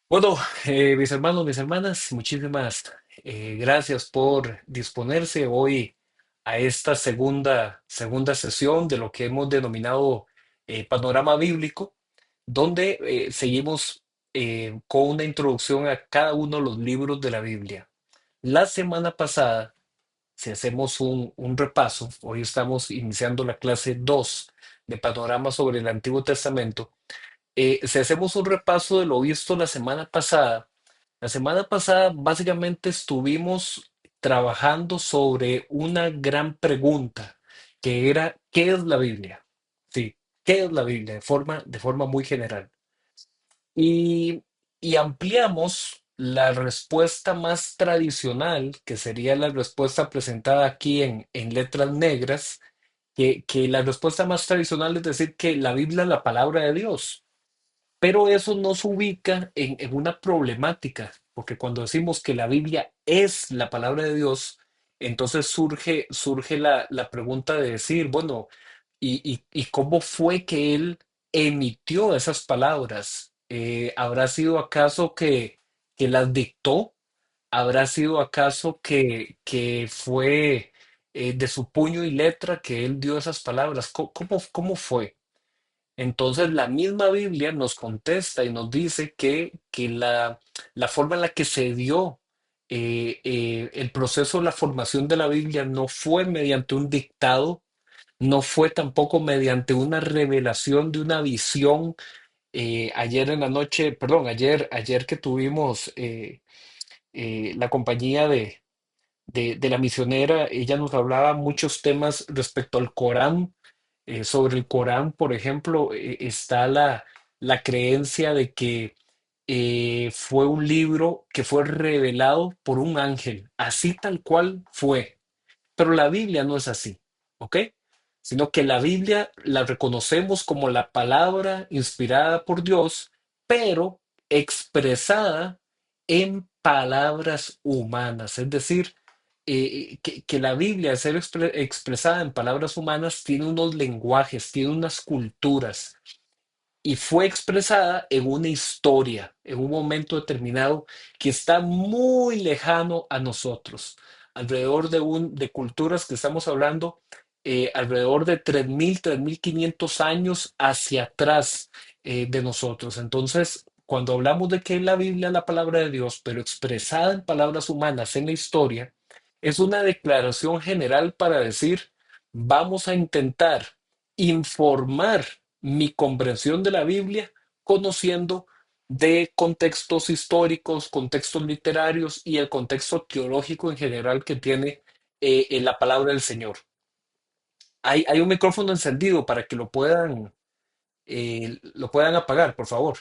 Bueno, mis hermanos, mis hermanas, muchísimas gracias por disponerse hoy a esta segunda sesión de lo que hemos denominado Panorama Bíblico, donde seguimos con una introducción a cada uno de los libros de la Biblia. La semana pasada, si hacemos un repaso, hoy estamos iniciando la clase 2 de Panorama sobre el Antiguo Testamento. Si hacemos un repaso de lo visto la semana pasada básicamente estuvimos trabajando sobre una gran pregunta que era, ¿qué es la Biblia? Sí, ¿qué es la Biblia? De forma muy general. Y, y ampliamos la respuesta más tradicional, que sería la respuesta presentada aquí en letras negras, que la respuesta más tradicional es decir que la Biblia es la palabra de Dios. Pero eso nos ubica en una problemática, porque cuando decimos que la Biblia es la palabra de Dios, entonces surge la pregunta de decir, bueno, ¿y cómo fue que él emitió esas palabras? ¿Habrá sido acaso que las dictó? ¿Habrá sido acaso que fue de su puño y letra que él dio esas palabras? ¿Cómo fue? Entonces la misma Biblia nos contesta y nos dice que la forma en la que se dio el proceso de la formación de la Biblia no fue mediante un dictado, no fue tampoco mediante una revelación de una visión. Ayer en la noche, perdón, ayer que tuvimos la compañía de la misionera, ella nos hablaba muchos temas respecto al Corán. Sobre el Corán, por ejemplo, está la creencia de que fue un libro que fue revelado por un ángel, así tal cual fue. Pero la Biblia no es así, ¿ok? Sino que la Biblia la reconocemos como la palabra inspirada por Dios, pero expresada en palabras humanas. Es decir, que la Biblia, al ser expresada en palabras humanas, tiene unos lenguajes, tiene unas culturas y fue expresada en una historia, en un momento determinado que está muy lejano a nosotros, alrededor de culturas que estamos hablando, alrededor de 3.000, 3.500 años hacia atrás de nosotros. Entonces, cuando hablamos de que la Biblia es la palabra de Dios, pero expresada en palabras humanas en la historia, es una declaración general para decir, vamos a intentar informar mi comprensión de la Biblia conociendo de contextos históricos, contextos literarios y el contexto teológico en general que tiene en la palabra del Señor. Hay un micrófono encendido para que lo puedan apagar, por favor.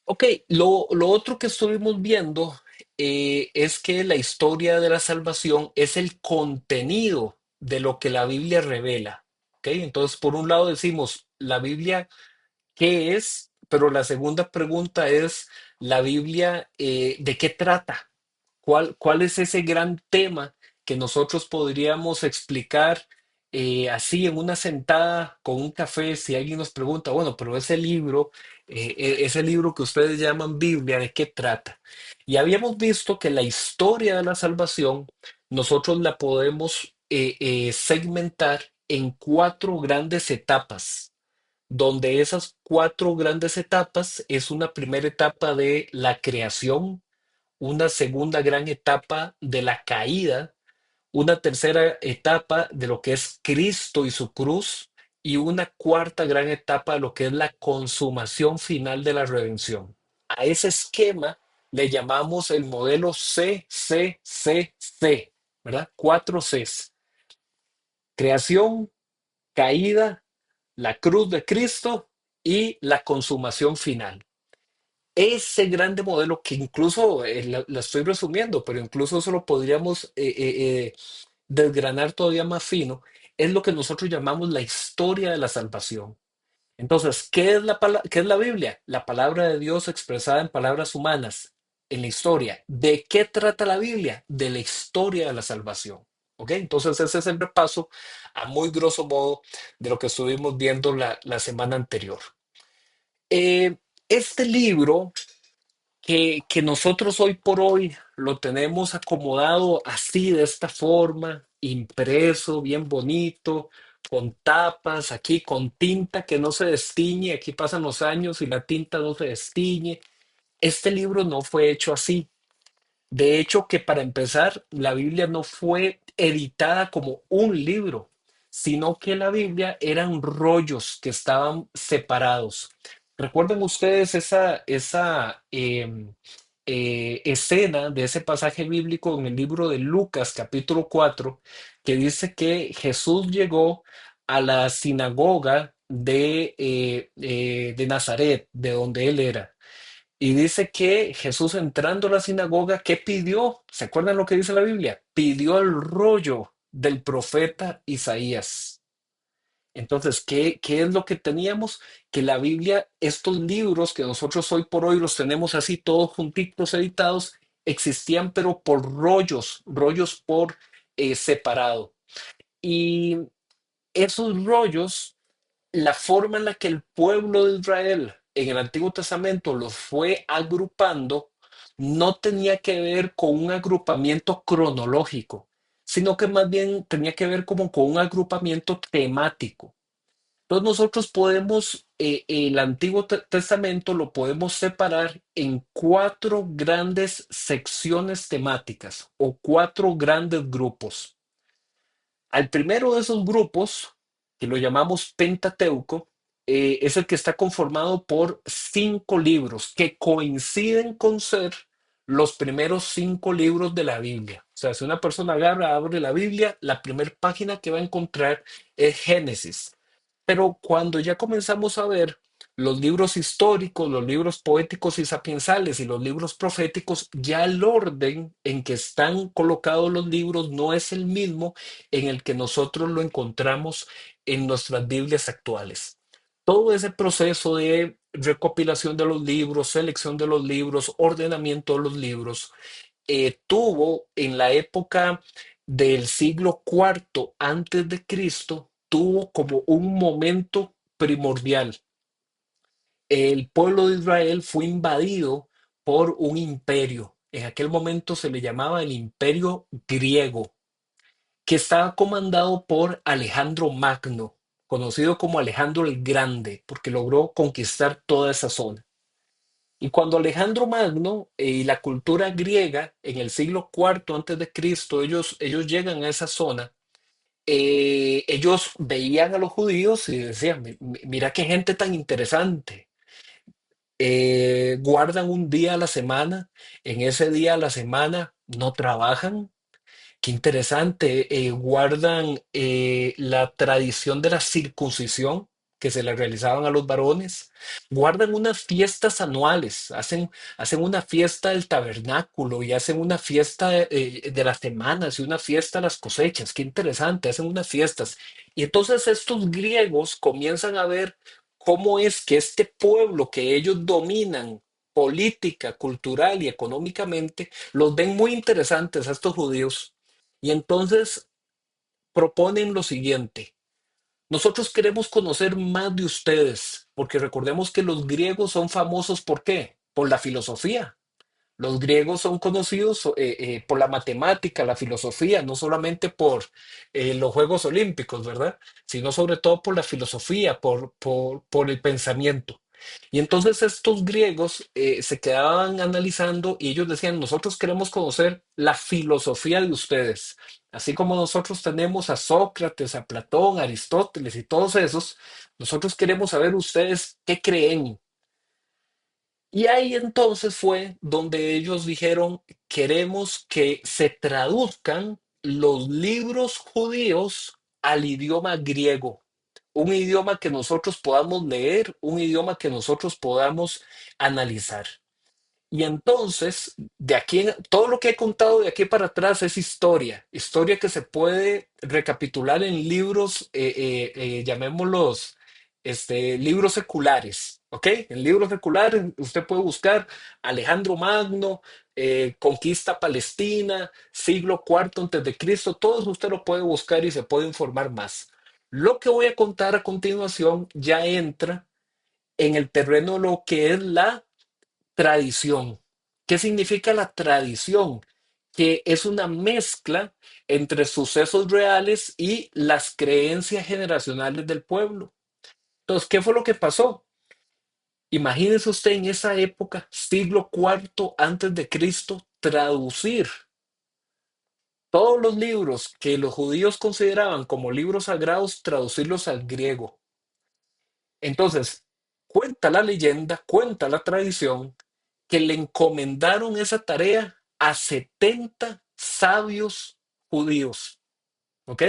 Ok, lo otro que estuvimos viendo es que la historia de la salvación es el contenido de lo que la Biblia revela. Ok, entonces por un lado decimos, la Biblia qué es, pero la segunda pregunta es, ¿la Biblia de qué trata? ¿Cuál es ese gran tema que nosotros podríamos explicar así en una sentada con un café? Si alguien nos pregunta, bueno, pero ese libro que ustedes llaman Biblia, ¿de qué trata? Y habíamos visto que la historia de la salvación nosotros la podemos segmentar en cuatro grandes etapas, donde esas cuatro grandes etapas es una primera etapa de la creación, una segunda gran etapa de la caída, una tercera etapa de lo que es Cristo y su cruz, y una cuarta gran etapa de lo que es la consumación final de la redención. A ese esquema le llamamos el modelo CCCC, ¿verdad? Cuatro Cs: creación, caída, la cruz de Cristo y la consumación final. Ese grande modelo que incluso la estoy resumiendo, pero incluso eso lo podríamos desgranar todavía más fino, es lo que nosotros llamamos la historia de la salvación. Entonces, ¿qué es la Biblia? La palabra de Dios expresada en palabras humanas en la historia. ¿De qué trata la Biblia? De la historia de la salvación. ¿Ok? Entonces, ese es el repaso a muy grosso modo de lo que estuvimos viendo la semana anterior. Eh, Este libro que nosotros hoy por hoy lo tenemos acomodado así, de esta forma, impreso, bien bonito, con tapas, aquí con tinta que no se destiñe, aquí pasan los años y la tinta no se destiñe. Este libro no fue hecho así. De hecho, que para empezar, la Biblia no fue editada como un libro, sino que la Biblia eran rollos que estaban separados. ¿Recuerdan ustedes esa escena de ese pasaje bíblico en el libro de Lucas, capítulo 4, que dice que Jesús llegó a la sinagoga de Nazaret, de donde él era? Y dice que Jesús entrando a la sinagoga, ¿qué pidió? ¿Se acuerdan lo que dice la Biblia? Pidió el rollo del profeta Isaías. Entonces, ¿qué es lo que teníamos? Que la Biblia, estos libros que nosotros hoy por hoy los tenemos así todos juntitos editados, existían pero por rollos, rollos por separado. Y esos rollos, la forma en la que el pueblo de Israel en el Antiguo Testamento los fue agrupando no tenía que ver con un agrupamiento cronológico, sino que más bien tenía que ver como con un agrupamiento temático. Entonces nosotros podemos, el Antiguo Testamento lo podemos separar en cuatro grandes secciones temáticas o cuatro grandes grupos. Al primero de esos grupos, que lo llamamos Pentateuco, es el que está conformado por cinco libros que coinciden con ser los primeros cinco libros de la Biblia. O sea, si una persona agarra, abre la Biblia, la primera página que va a encontrar es Génesis. Pero cuando ya comenzamos a ver los libros históricos, los libros poéticos y sapiensales y los libros proféticos, ya el orden en que están colocados los libros no es el mismo en el que nosotros lo encontramos en nuestras Biblias actuales. Todo ese proceso de recopilación de los libros, selección de los libros, ordenamiento de los libros, tuvo en la época del siglo cuarto antes de Cristo, tuvo como un momento primordial. El pueblo de Israel fue invadido por un imperio. En aquel momento se le llamaba el Imperio Griego, que estaba comandado por Alejandro Magno, conocido como Alejandro el Grande, porque logró conquistar toda esa zona. Y cuando Alejandro Magno y la cultura griega en el siglo cuarto antes de Cristo, ellos llegan a esa zona, ellos veían a los judíos y decían: Mira qué gente tan interesante. Guardan un día a la semana, en ese día a la semana no trabajan. Qué interesante. Guardan la tradición de la circuncisión que se le realizaban a los varones. Guardan unas fiestas anuales. Hacen una fiesta del tabernáculo y hacen una fiesta de las semanas y una fiesta de las cosechas. Qué interesante. Hacen unas fiestas. Y entonces estos griegos comienzan a ver cómo es que este pueblo que ellos dominan política, cultural y económicamente, los ven muy interesantes a estos judíos y entonces proponen lo siguiente: nosotros queremos conocer más de ustedes, porque recordemos que los griegos son famosos ¿por qué? Por la filosofía. Los griegos son conocidos por la matemática, la filosofía, no solamente por los Juegos Olímpicos, ¿verdad? Sino sobre todo por la filosofía, por el pensamiento. Y entonces estos griegos se quedaban analizando y ellos decían: nosotros queremos conocer la filosofía de ustedes. Así como nosotros tenemos a Sócrates, a Platón, a Aristóteles y todos esos, nosotros queremos saber ustedes qué creen. Y ahí entonces fue donde ellos dijeron: queremos que se traduzcan los libros judíos al idioma griego, un idioma que nosotros podamos leer, un idioma que nosotros podamos analizar. Y entonces, de aquí, todo lo que he contado de aquí para atrás es historia, historia que se puede recapitular en libros, llamémoslos, libros seculares, ¿ok? En libros seculares usted puede buscar Alejandro Magno, conquista Palestina, siglo cuarto antes de Cristo, todo eso usted lo puede buscar y se puede informar más. Lo que voy a contar a continuación ya entra en el terreno de lo que es la tradición. ¿Qué significa la tradición? Que es una mezcla entre sucesos reales y las creencias generacionales del pueblo. Entonces, ¿qué fue lo que pasó? Imagínese usted en esa época, siglo cuarto antes de Cristo, traducir todos los libros que los judíos consideraban como libros sagrados, traducirlos al griego. Entonces, cuenta la leyenda, cuenta la tradición, que le encomendaron esa tarea a 70 sabios judíos, ¿ok?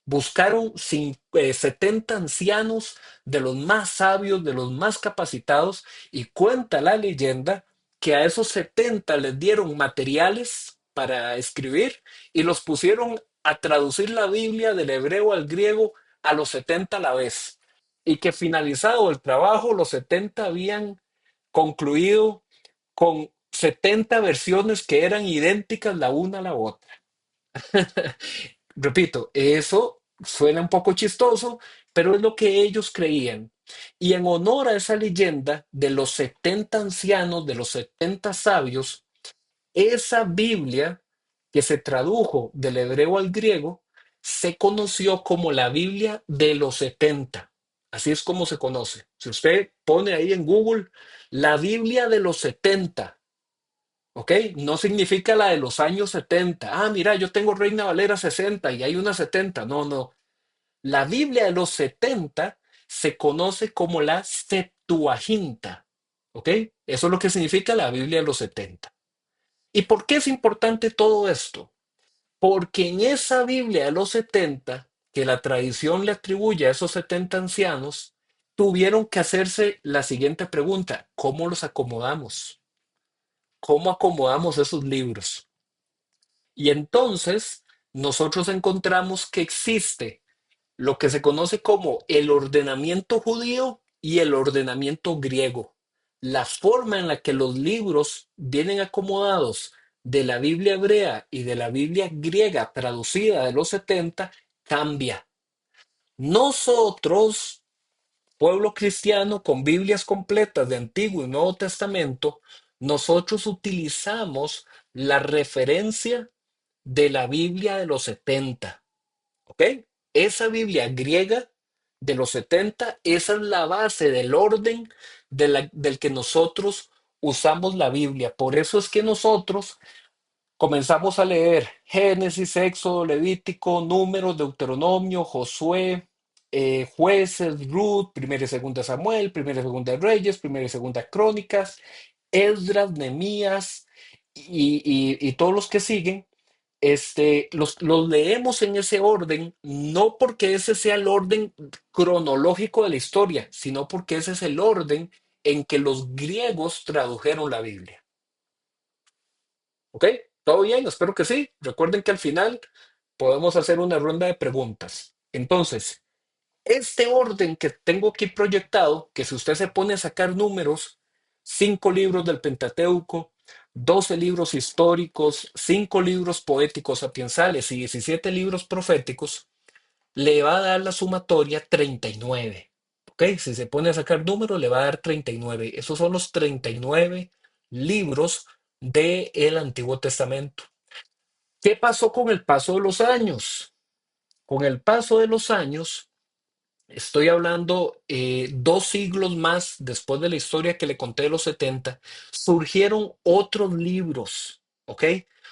Buscaron 70 ancianos de los más sabios, de los más capacitados, y cuenta la leyenda que a esos 70 les dieron materiales para escribir y los pusieron a traducir la Biblia del hebreo al griego a los 70 a la vez. Y que finalizado el trabajo, los 70 habían concluido con 70 versiones que eran idénticas la una a la otra. Repito, eso suena un poco chistoso, pero es lo que ellos creían. Y en honor a esa leyenda de los 70 ancianos, de los 70 sabios, esa Biblia que se tradujo del hebreo al griego, se conoció como la Biblia de los 70. Así es como se conoce. Si usted pone ahí en Google la Biblia de los 70, ¿ok? No significa la de los años 70. Ah, mira, yo tengo Reina Valera 60 y hay una 70. No, no. La Biblia de los 70 se conoce como la Septuaginta, ¿ok? Eso es lo que significa la Biblia de los 70. ¿Y por qué es importante todo esto? Porque en esa Biblia de los 70, que la tradición le atribuye a esos 70 ancianos, tuvieron que hacerse la siguiente pregunta: ¿cómo los acomodamos? ¿Cómo acomodamos esos libros? Y entonces nosotros encontramos que existe lo que se conoce como el ordenamiento judío y el ordenamiento griego. La forma en la que los libros vienen acomodados de la Biblia hebrea y de la Biblia griega traducida de los 70 cambia. Nosotros, pueblo cristiano con Biblias completas de Antiguo y Nuevo Testamento, nosotros utilizamos la referencia de la Biblia de los 70. ¿Ok? Esa Biblia griega de los 70, esa es la base del orden del que nosotros usamos la Biblia. Por eso es que nosotros comenzamos a leer Génesis, Éxodo, Levítico, Números, Deuteronomio, Josué, Jueces, Ruth, Primera y Segunda Samuel, Primera y Segunda Reyes, Primera y Segunda Crónicas, Esdras, Nehemías y todos los que siguen. Los leemos en ese orden, no porque ese sea el orden cronológico de la historia, sino porque ese es el orden en que los griegos tradujeron la Biblia. ¿Ok? ¿Todo bien? Espero que sí. Recuerden que al final podemos hacer una ronda de preguntas. Entonces, este orden que tengo aquí proyectado, que si usted se pone a sacar números, 5 libros del Pentateuco, 12 libros históricos, 5 libros poéticos sapiensales y 17 libros proféticos, le va a dar la sumatoria 39. ¿Ok? Si se pone a sacar números, le va a dar 39. Esos son los 39 libros del Antiguo Testamento. ¿Qué pasó con el paso de los años? Con el paso de los años, estoy hablando 2 siglos más después de la historia que le conté de los 70, surgieron otros libros, ¿ok?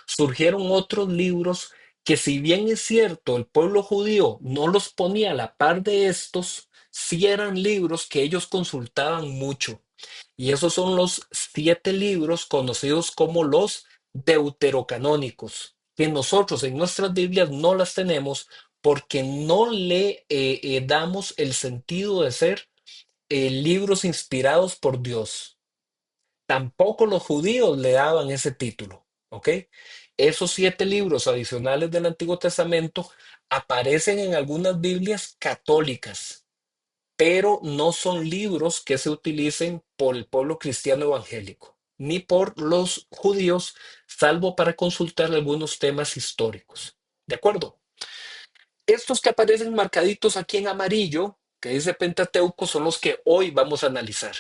Surgieron otros libros que, si bien es cierto, el pueblo judío no los ponía a la par de estos, sí eran libros que ellos consultaban mucho. Y esos son los 7 libros conocidos como los deuterocanónicos, que nosotros en nuestras Biblias no las tenemos porque no le damos el sentido de ser libros inspirados por Dios. Tampoco los judíos le daban ese título, ¿ok? Esos 7 libros adicionales del Antiguo Testamento aparecen en algunas Biblias católicas, pero no son libros que se utilicen por el pueblo cristiano evangélico, ni por los judíos, salvo para consultar algunos temas históricos. ¿De acuerdo? Estos que aparecen marcaditos aquí en amarillo que dice Pentateuco son los que hoy vamos a analizar.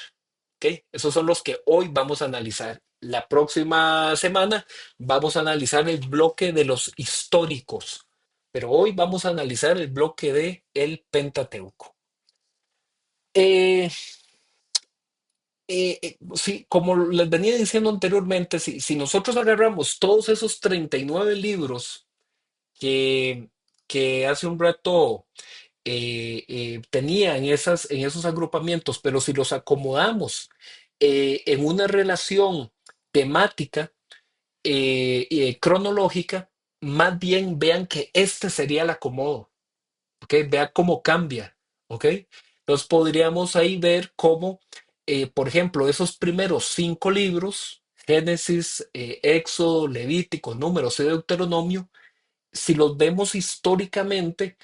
¿Ok? Esos son los que hoy vamos a analizar. La próxima semana vamos a analizar el bloque de los históricos, pero hoy vamos a analizar el bloque de el Pentateuco. Eh, sí, como les venía diciendo anteriormente, si nosotros agarramos todos esos 39 libros que, que hace un rato tenía en esos agrupamientos, pero si los acomodamos en una relación temática cronológica, más bien vean que este sería el acomodo, ¿ok? Vea cómo cambia, ¿ok? Entonces podríamos ahí ver cómo, por ejemplo, esos primeros 5 libros, Génesis, Éxodo, Levítico, Números y Deuteronomio, si los vemos históricamente,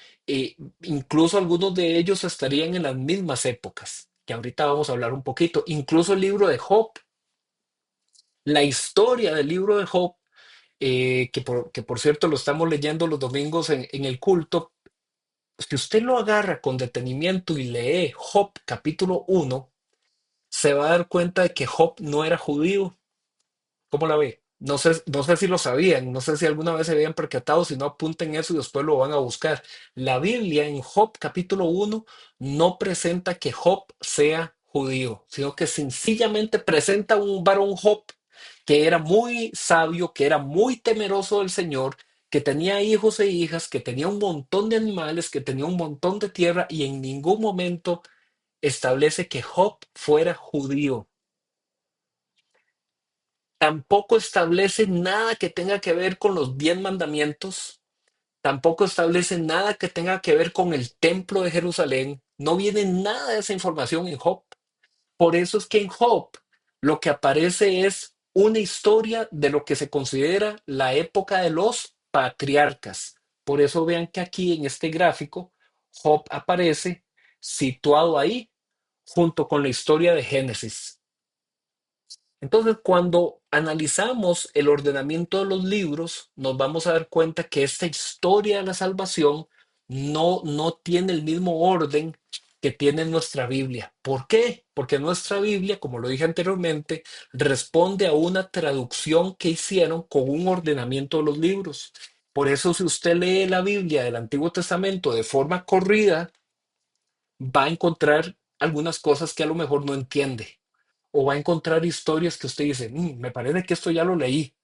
incluso algunos de ellos estarían en las mismas épocas, que ahorita vamos a hablar un poquito. Incluso el libro de Job, la historia del libro de Job, que por cierto lo estamos leyendo los domingos en el culto, si usted lo agarra con detenimiento y lee Job capítulo 1, se va a dar cuenta de que Job no era judío. ¿Cómo la ve? No sé si lo sabían, no sé si alguna vez se habían percatado, si no apunten eso y después lo van a buscar. La Biblia en Job capítulo 1 no presenta que Job sea judío, sino que sencillamente presenta un varón Job que era muy sabio, que era muy temeroso del Señor, que tenía hijos e hijas, que tenía un montón de animales, que tenía un montón de tierra y en ningún momento establece que Job fuera judío. Tampoco establece nada que tenga que ver con los 10 mandamientos, tampoco establece nada que tenga que ver con el templo de Jerusalén, no viene nada de esa información en Job. Por eso es que en Job lo que aparece es una historia de lo que se considera la época de los patriarcas. Por eso vean que aquí en este gráfico Job aparece situado ahí junto con la historia de Génesis. Entonces, cuando analizamos el ordenamiento de los libros, nos vamos a dar cuenta que esta historia de la salvación no tiene el mismo orden que tiene nuestra Biblia. ¿Por qué? Porque nuestra Biblia, como lo dije anteriormente, responde a una traducción que hicieron con un ordenamiento de los libros. Por eso, si usted lee la Biblia del Antiguo Testamento de forma corrida, va a encontrar algunas cosas que a lo mejor no entiende o va a encontrar historias que usted dice, Me parece que esto ya lo leí,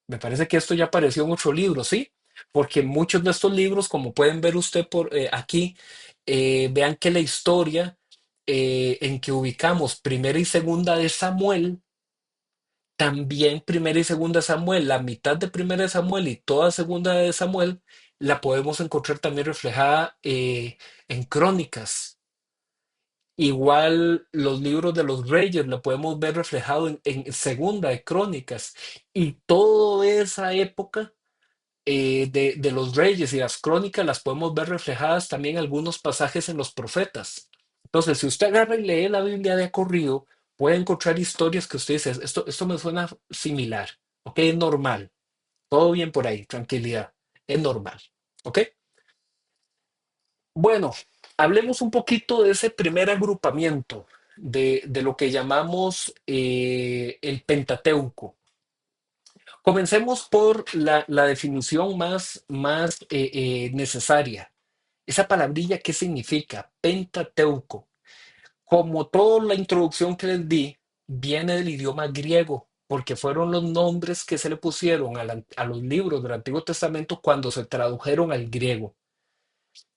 me parece que esto ya apareció en otro libro, ¿sí? Porque muchos de estos libros, como pueden ver usted por aquí, vean que la historia en que ubicamos primera y segunda de Samuel, también primera y segunda de Samuel, la mitad de primera de Samuel y toda segunda de Samuel, la podemos encontrar también reflejada en Crónicas. Igual los libros de los reyes lo podemos ver reflejado en Segunda de Crónicas y toda esa época de los reyes y las crónicas las podemos ver reflejadas también en algunos pasajes en los profetas. Entonces, si usted agarra y lee la Biblia de corrido, puede encontrar historias que usted dice, esto me suena similar, ¿ok? Es normal, todo bien por ahí, tranquilidad, es normal, ¿ok? Bueno, hablemos un poquito de ese primer agrupamiento, de lo que llamamos el Pentateuco. Comencemos por la definición más necesaria. Esa palabrilla, ¿qué significa? Pentateuco. Como toda la introducción que les di, viene del idioma griego, porque fueron los nombres que se le pusieron a los libros del Antiguo Testamento cuando se tradujeron al griego.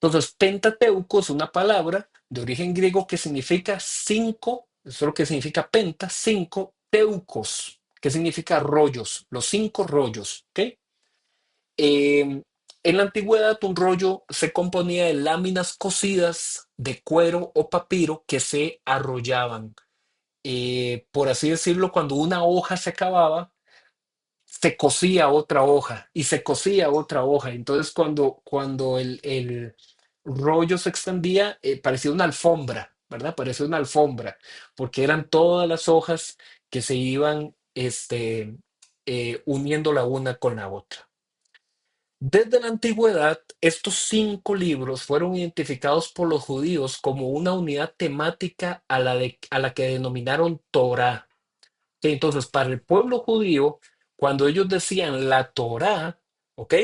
Entonces, Pentateuco es una palabra de origen griego que significa cinco, eso es lo que significa penta, cinco, teucos, que significa rollos, los 5 rollos, ¿ok? En la antigüedad, un rollo se componía de láminas cosidas de cuero o papiro que se arrollaban. Por así decirlo, cuando una hoja se acababa, se cosía otra hoja y se cosía otra hoja. Entonces, cuando el rollo se extendía, parecía una alfombra, ¿verdad? Parecía una alfombra, porque eran todas las hojas que se iban uniendo la una con la otra. Desde la antigüedad, estos 5 libros fueron identificados por los judíos como una unidad temática a la que denominaron Torá. Sí, entonces, para el pueblo judío, cuando ellos decían la Torá, ¿ok?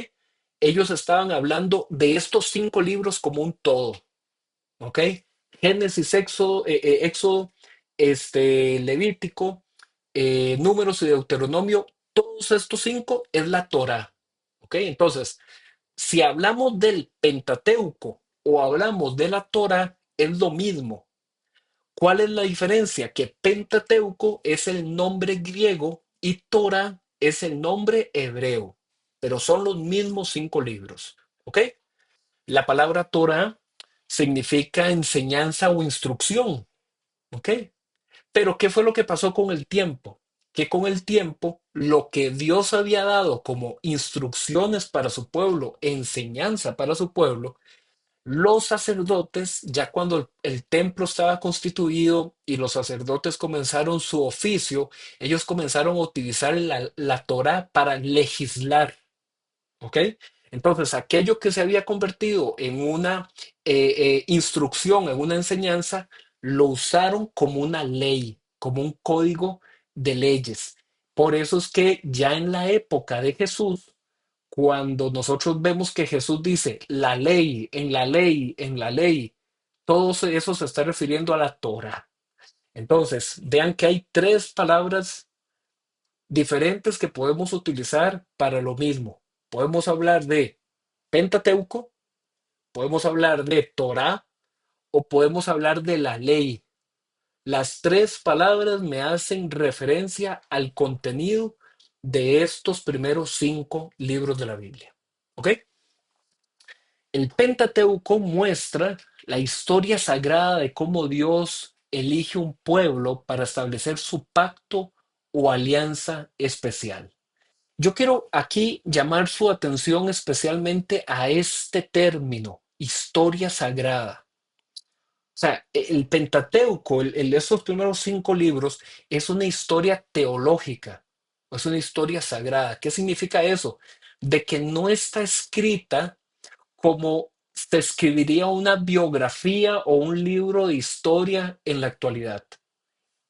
Ellos estaban hablando de estos 5 libros como un todo, ¿ok? Génesis, Éxodo, Levítico, Números y Deuteronomio, todos estos 5 es la Torá, ¿ok? Entonces, si hablamos del Pentateuco o hablamos de la Torá, es lo mismo. ¿Cuál es la diferencia? Que Pentateuco es el nombre griego y Torah es el nombre hebreo, pero son los mismos 5 libros. ¿Ok? La palabra Torah significa enseñanza o instrucción. ¿Ok? Pero ¿qué fue lo que pasó con el tiempo? Que con el tiempo lo que Dios había dado como instrucciones para su pueblo, enseñanza para su pueblo, los sacerdotes, ya cuando el templo estaba constituido y los sacerdotes comenzaron su oficio, ellos comenzaron a utilizar la Torá para legislar, ¿ok? Entonces, aquello que se había convertido en una instrucción, en una enseñanza, lo usaron como una ley, como un código de leyes. Por eso es que ya en la época de Jesús, cuando nosotros vemos que Jesús dice la ley, en la ley, en la ley, todo eso se está refiriendo a la Torah. Entonces, vean que hay 3 palabras diferentes que podemos utilizar para lo mismo. Podemos hablar de Pentateuco, podemos hablar de Torah o podemos hablar de la ley. Las 3 palabras me hacen referencia al contenido de estos primeros 5 libros de la Biblia. ¿Ok? El Pentateuco muestra la historia sagrada de cómo Dios elige un pueblo para establecer su pacto o alianza especial. Yo quiero aquí llamar su atención especialmente a este término, historia sagrada. O sea, el Pentateuco, esos primeros 5 libros, es una historia teológica, es una historia sagrada. ¿Qué significa eso? De que no está escrita como se escribiría una biografía o un libro de historia en la actualidad.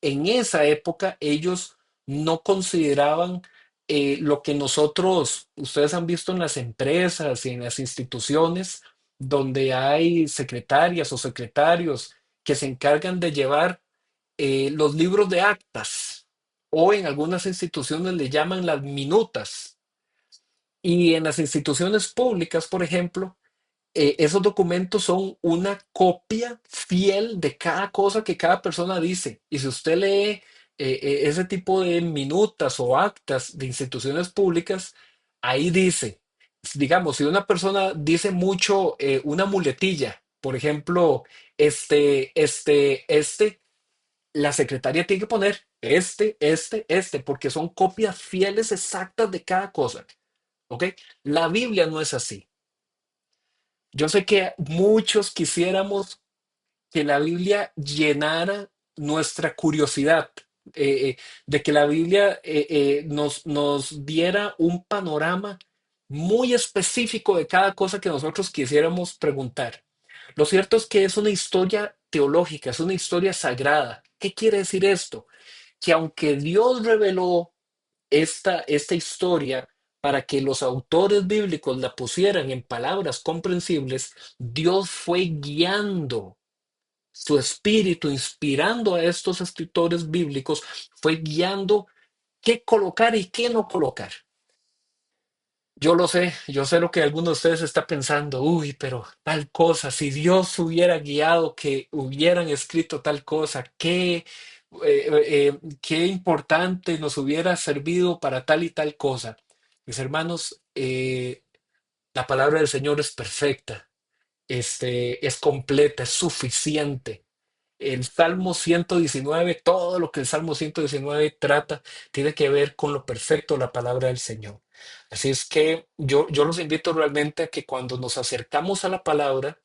En esa época ellos no consideraban lo que nosotros, ustedes han visto en las empresas y en las instituciones, donde hay secretarias o secretarios que se encargan de llevar los libros de actas, o en algunas instituciones le llaman las minutas. Y en las instituciones públicas, por ejemplo, esos documentos son una copia fiel de cada cosa que cada persona dice. Y si usted lee ese tipo de minutas o actas de instituciones públicas, ahí dice, digamos, si una persona dice mucho una muletilla, por ejemplo, la secretaria tiene que poner porque son copias fieles exactas de cada cosa. ¿Ok? La Biblia no es así. Yo sé que muchos quisiéramos que la Biblia llenara nuestra curiosidad, de que la Biblia nos diera un panorama muy específico de cada cosa que nosotros quisiéramos preguntar. Lo cierto es que es una historia teológica, es una historia sagrada. ¿Qué quiere decir esto? Que aunque Dios reveló esta historia para que los autores bíblicos la pusieran en palabras comprensibles, Dios fue guiando su espíritu, inspirando a estos escritores bíblicos, fue guiando qué colocar y qué no colocar. Yo lo sé, yo sé lo que alguno de ustedes está pensando, uy, pero tal cosa, si Dios hubiera guiado que hubieran escrito tal cosa, qué importante nos hubiera servido para tal y tal cosa. Mis hermanos, la palabra del Señor es perfecta, es completa, es suficiente. El Salmo 119, todo lo que el Salmo 119 trata, tiene que ver con lo perfecto, la palabra del Señor. Así es que yo los invito realmente a que cuando nos acercamos a la palabra,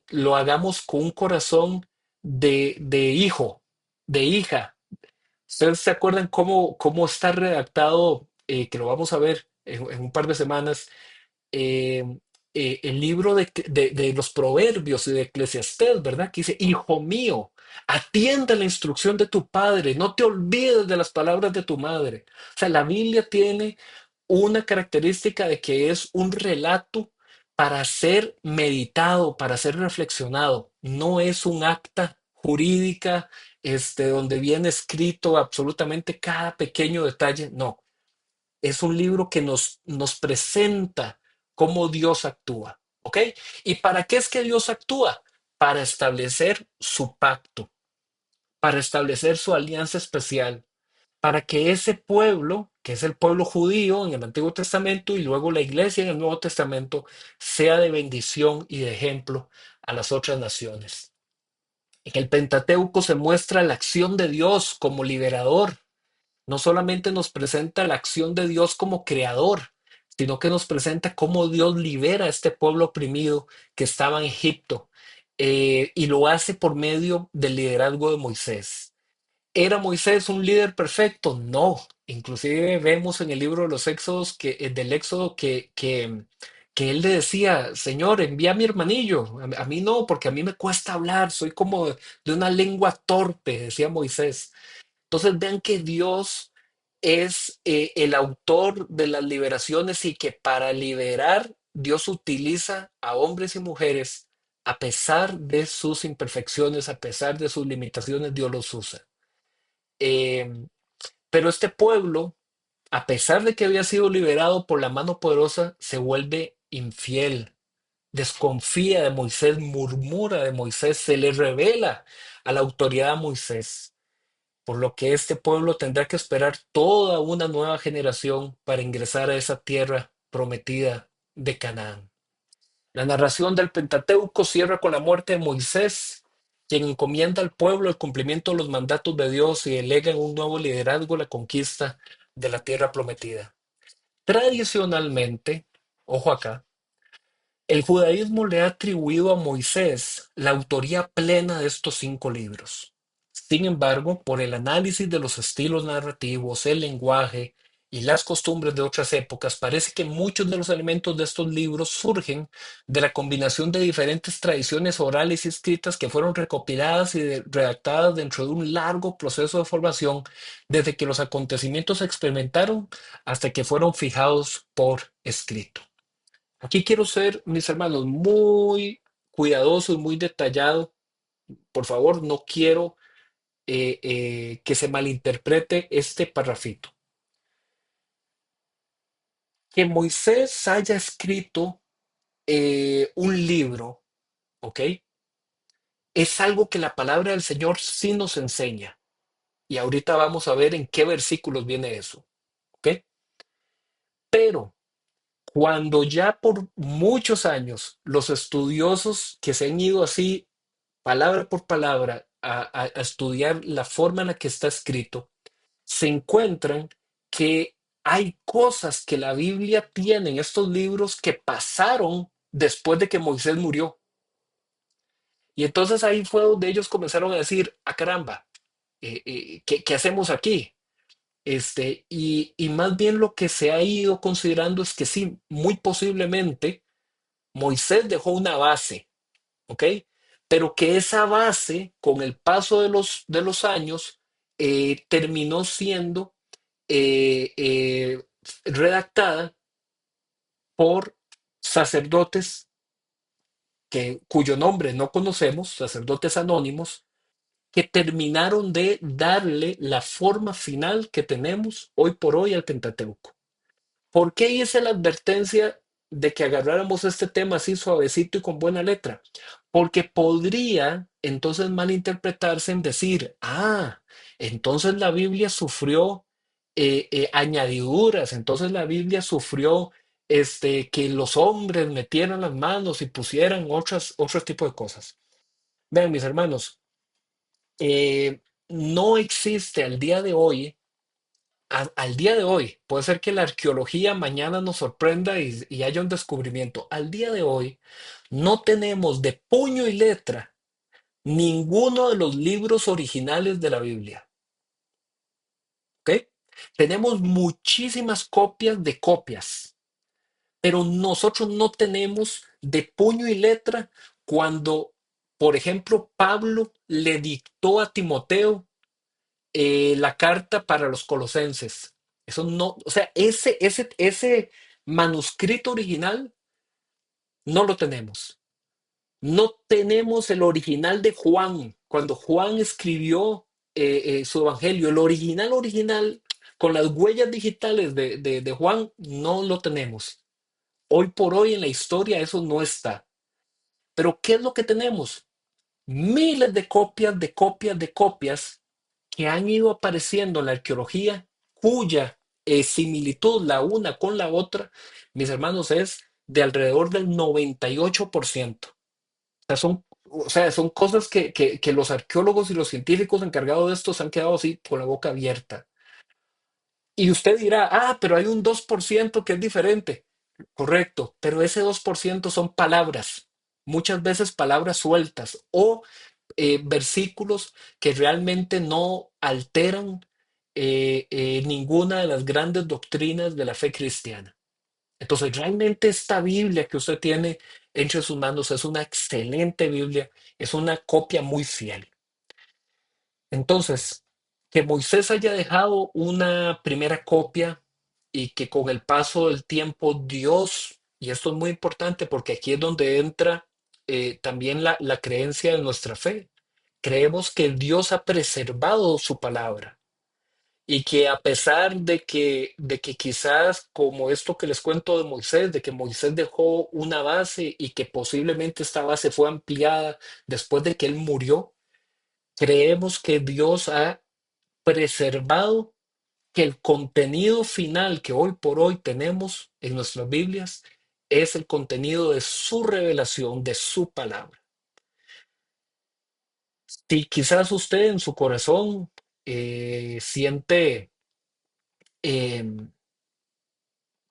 lo hagamos con un corazón de hijo, de hija. ¿Ustedes se acuerdan cómo está redactado, que lo vamos a ver en un par de semanas, eh, el libro de los Proverbios y de Eclesiastés, ¿verdad? Que dice, hijo mío, atienda la instrucción de tu padre, no te olvides de las palabras de tu madre. O sea, la Biblia tiene una característica de que es un relato para ser meditado, para ser reflexionado. No es un acta jurídica, donde viene escrito absolutamente cada pequeño detalle. No, es un libro que nos presenta cómo Dios actúa, ¿ok? ¿Y para qué es que Dios actúa? Para establecer su pacto, para establecer su alianza especial, para que ese pueblo, que es el pueblo judío en el Antiguo Testamento y luego la iglesia en el Nuevo Testamento, sea de bendición y de ejemplo a las otras naciones. En el Pentateuco se muestra la acción de Dios como liberador. No solamente nos presenta la acción de Dios como creador, sino que nos presenta cómo Dios libera a este pueblo oprimido que estaba en Egipto, y lo hace por medio del liderazgo de Moisés. ¿Era Moisés un líder perfecto? No. Inclusive vemos en el libro de los Éxodos del Éxodo que él le decía, Señor, envía a mi hermanillo. A mí no, porque a mí me cuesta hablar, soy como de una lengua torpe, decía Moisés. Entonces vean que Dios es el autor de las liberaciones y que para liberar Dios utiliza a hombres y mujeres a pesar de sus imperfecciones, a pesar de sus limitaciones, Dios los usa. Eh, pero este pueblo, a pesar de que había sido liberado por la mano poderosa, se vuelve infiel, desconfía de Moisés, murmura de Moisés, se le revela a la autoridad de Moisés, por lo que este pueblo tendrá que esperar toda una nueva generación para ingresar a esa tierra prometida de Canaán. La narración del Pentateuco cierra con la muerte de Moisés, quien encomienda al pueblo el cumplimiento de los mandatos de Dios y delega en un nuevo liderazgo la conquista de la tierra prometida. Tradicionalmente, ojo acá, el judaísmo le ha atribuido a Moisés la autoría plena de estos 5 libros. Sin embargo, por el análisis de los estilos narrativos, el lenguaje y las costumbres de otras épocas, parece que muchos de los elementos de estos libros surgen de la combinación de diferentes tradiciones orales y escritas que fueron recopiladas y redactadas dentro de un largo proceso de formación, desde que los acontecimientos se experimentaron hasta que fueron fijados por escrito. Aquí quiero ser, mis hermanos, muy cuidadoso y muy detallado. Por favor, no quiero que se malinterprete este parrafito. Que Moisés haya escrito un libro, ¿ok? Es algo que la palabra del Señor sí nos enseña. Y ahorita vamos a ver en qué versículos viene eso, ¿ok? Pero cuando ya por muchos años los estudiosos que se han ido así palabra por palabra a estudiar la forma en la que está escrito, se encuentran que hay cosas que la Biblia tiene en estos libros que pasaron después de que Moisés murió. Y entonces ahí fue donde ellos comenzaron a decir, ah, caramba, ¿qué hacemos aquí? Y más bien lo que se ha ido considerando es que sí, muy posiblemente Moisés dejó una base, ¿ok? Pero que esa base, con el paso de los años, terminó siendo eh, eh, redactada por sacerdotes cuyo nombre no conocemos, sacerdotes anónimos, que terminaron de darle la forma final que tenemos hoy por hoy al Pentateuco. ¿Por qué hice la advertencia de que agarráramos este tema así suavecito y con buena letra? Porque podría entonces malinterpretarse en decir, entonces la Biblia sufrió añadiduras, entonces la Biblia sufrió que los hombres metieran las manos y pusieran otros tipos de cosas. Vean, mis hermanos, no existe al día de hoy, puede ser que la arqueología mañana nos sorprenda y haya un descubrimiento. Al día de hoy, no tenemos de puño y letra ninguno de los libros originales de la Biblia. ¿Ok? Tenemos muchísimas copias de copias, pero nosotros no tenemos de puño y letra cuando, por ejemplo, Pablo le dictó a Timoteo la carta para los colosenses. Eso no, o sea, ese manuscrito original no lo tenemos. No tenemos el original de Juan. Cuando Juan escribió su evangelio, el original, con las huellas digitales de Juan, no lo tenemos. Hoy por hoy en la historia eso no está. Pero ¿qué es lo que tenemos? Miles de copias, de copias, de copias que han ido apareciendo en la arqueología, cuya similitud la una con la otra, mis hermanos, es de alrededor del 98%. O sea, son cosas que los arqueólogos y los científicos encargados de esto se han quedado así con la boca abierta. Y usted dirá, pero hay un 2% que es diferente. Correcto, pero ese 2% son palabras, muchas veces palabras sueltas o versículos que realmente no alteran ninguna de las grandes doctrinas de la fe cristiana. Entonces, realmente esta Biblia que usted tiene entre sus manos es una excelente Biblia, es una copia muy fiel. Entonces, que Moisés haya dejado una primera copia y que con el paso del tiempo Dios, y esto es muy importante porque aquí es donde entra también la creencia de nuestra fe. Creemos que Dios ha preservado su palabra y que a pesar de que quizás como esto que les cuento de Moisés, de que Moisés dejó una base y que posiblemente esta base fue ampliada después de que él murió, creemos que Dios ha preservado que el contenido final que hoy por hoy tenemos en nuestras Biblias es el contenido de su revelación, de su palabra. Si quizás usted en su corazón siente em,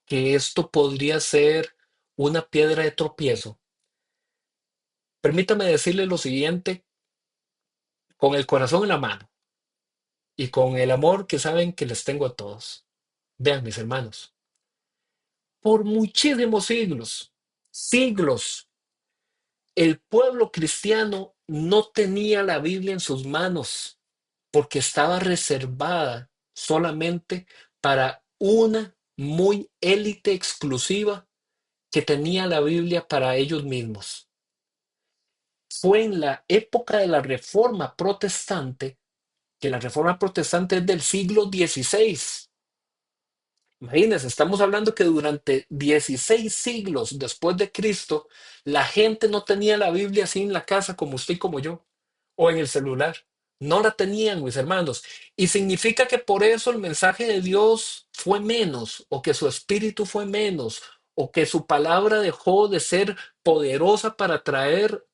que esto podría ser una piedra de tropiezo, permítame decirle lo siguiente con el corazón en la mano y con el amor que saben que les tengo a todos. Vean, mis hermanos, por muchísimos siglos, siglos, el pueblo cristiano no tenía la Biblia en sus manos porque estaba reservada solamente para una muy élite exclusiva que tenía la Biblia para ellos mismos. Fue en la época de la Reforma Protestante, que la Reforma Protestante es del siglo XVI. Imagínense, estamos hablando que durante 16 siglos después de Cristo, la gente no tenía la Biblia así en la casa como usted y como yo, o en el celular. No la tenían, mis hermanos. Y significa que por eso el mensaje de Dios fue menos, o que su espíritu fue menos, o que su palabra dejó de ser poderosa para traer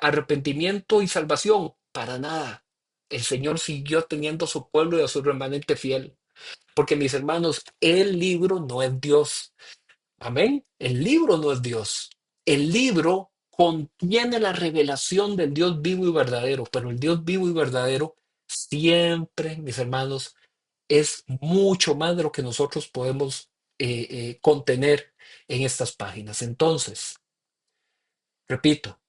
arrepentimiento y salvación. Para nada. El Señor siguió teniendo a su pueblo y a su remanente fiel. Porque mis hermanos, el libro no es Dios. Amén. El libro no es Dios. El libro contiene la revelación del Dios vivo y verdadero, pero el Dios vivo y verdadero siempre, mis hermanos, es mucho más de lo que nosotros podemos contener en estas páginas. Entonces, repito,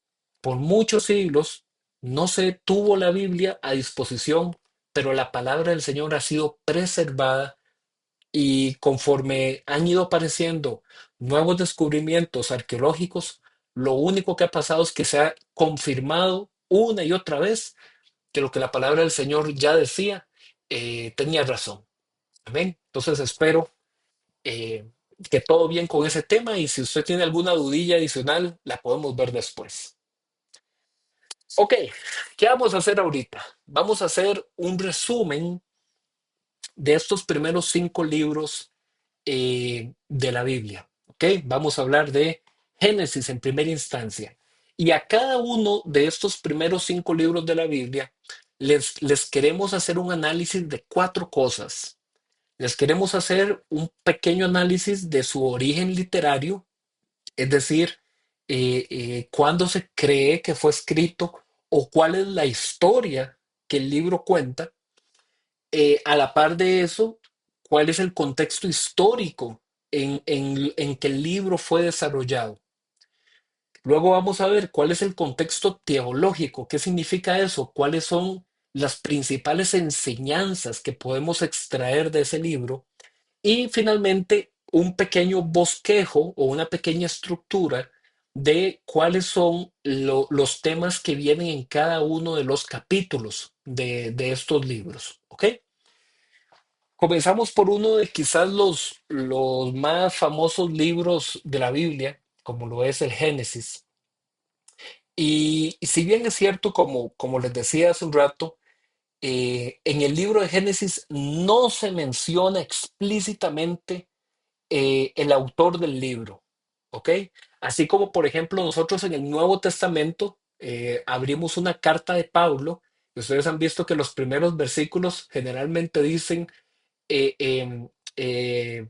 por muchos siglos no se tuvo la Biblia a disposición, pero la palabra del Señor ha sido preservada y conforme han ido apareciendo nuevos descubrimientos arqueológicos, lo único que ha pasado es que se ha confirmado una y otra vez que lo que la palabra del Señor ya decía tenía razón. Amén. Entonces espero eh, que todo bien con ese tema y si usted tiene alguna dudilla adicional, la podemos ver después. Ok, ¿qué vamos a hacer ahorita? Vamos a hacer un resumen de estos primeros 5 libros de la Biblia. ¿Ok? Vamos a hablar de Génesis en primera instancia. Y a cada uno de estos primeros 5 libros de la Biblia les queremos hacer un análisis de 4 cosas. Les queremos hacer un pequeño análisis de su origen literario, es decir, cuándo se cree que fue escrito o cuál es la historia que el libro cuenta. A la par de eso, cuál es el contexto histórico en que el libro fue desarrollado. Luego vamos a ver cuál es el contexto teológico, qué significa eso, cuáles son las principales enseñanzas que podemos extraer de ese libro y finalmente un pequeño bosquejo o una pequeña estructura de cuáles son los temas que vienen en cada uno de los capítulos de estos libros. ¿Ok? Comenzamos por uno de quizás los más famosos libros de la Biblia, como lo es el Génesis. Y si bien es cierto, como les decía hace un rato, en el libro de Génesis no se menciona explícitamente el autor del libro, ¿ok? Así como, por ejemplo, nosotros en el Nuevo Testamento abrimos una carta de Pablo, y ustedes han visto que los primeros versículos generalmente dicen, eh, em, eh,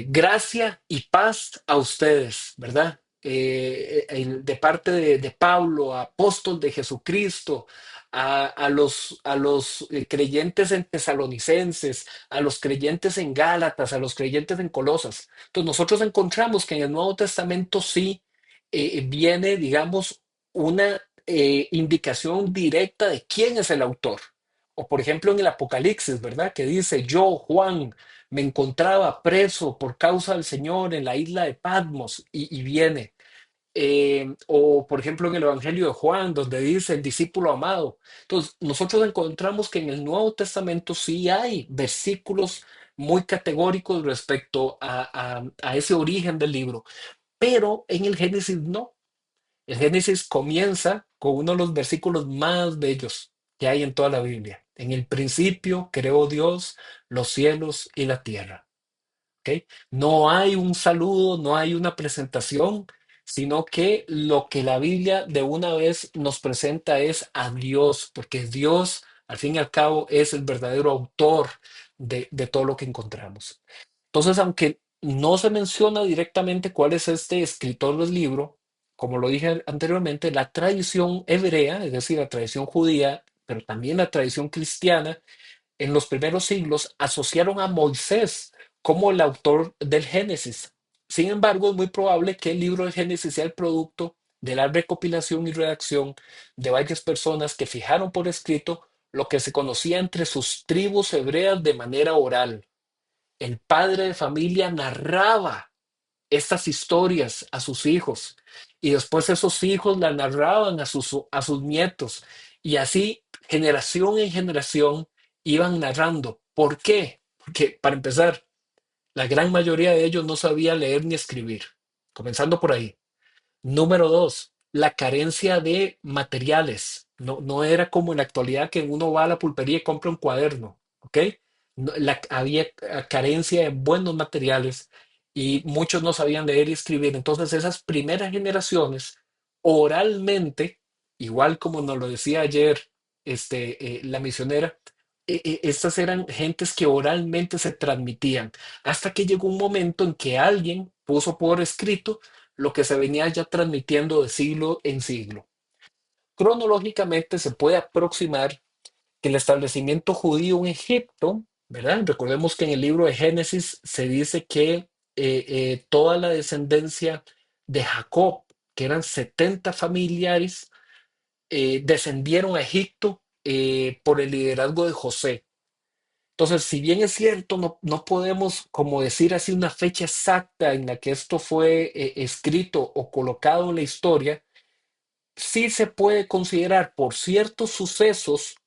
gracia y paz a ustedes, ¿verdad? De parte de Pablo, apóstol de Jesucristo, a los creyentes en Tesalonicenses, a los creyentes en Gálatas, a los creyentes en Colosas. Entonces nosotros encontramos que en el Nuevo Testamento sí viene, digamos, una indicación directa de quién es el autor. O por ejemplo en el Apocalipsis, ¿verdad? Que dice, yo, Juan, me encontraba preso por causa del Señor en la isla de Patmos y viene. O por ejemplo en el Evangelio de Juan, donde dice el discípulo amado. Entonces, nosotros encontramos que en el Nuevo Testamento sí hay versículos muy categóricos respecto a ese origen del libro, pero en el Génesis no. El Génesis comienza con uno de los versículos más bellos que hay en toda la Biblia. En el principio creó Dios los cielos y la tierra. ¿Ok? No hay un saludo, no hay una presentación, sino que lo que la Biblia de una vez nos presenta es a Dios, porque Dios, al fin y al cabo, es el verdadero autor de todo lo que encontramos. Entonces, aunque no se menciona directamente cuál es este escritor del libro, como lo dije anteriormente, la tradición hebrea, es decir, la tradición judía, pero también la tradición cristiana, en los primeros siglos asociaron a Moisés como el autor del Génesis. Sin embargo, es muy probable que el libro del Génesis sea el producto de la recopilación y redacción de varias personas que fijaron por escrito lo que se conocía entre sus tribus hebreas de manera oral. El padre de familia narraba estas historias a sus hijos y después esos hijos las narraban a sus nietos y así generación en generación iban narrando. ¿Por qué? Porque para empezar, la gran mayoría de ellos no sabía leer ni escribir, comenzando por ahí. Número dos, la carencia de materiales. No, no era como en la actualidad que uno va a la pulpería y compra un cuaderno, ¿ok? Había carencia de buenos materiales y muchos no sabían leer y escribir. Entonces esas primeras generaciones, oralmente, igual como nos lo decía ayer la misionera, estas eran gentes que oralmente se transmitían, hasta que llegó un momento en que alguien puso por escrito lo que se venía ya transmitiendo de siglo en siglo. Cronológicamente se puede aproximar que el establecimiento judío en Egipto, ¿verdad? Recordemos que en el libro de Génesis se dice que toda la descendencia de Jacob, que eran 70 familiares, descendieron a Egipto por el liderazgo de José. Entonces, si bien es cierto, no podemos como decir así una fecha exacta en la que esto fue escrito o colocado en la historia, sí se puede considerar por ciertos sucesos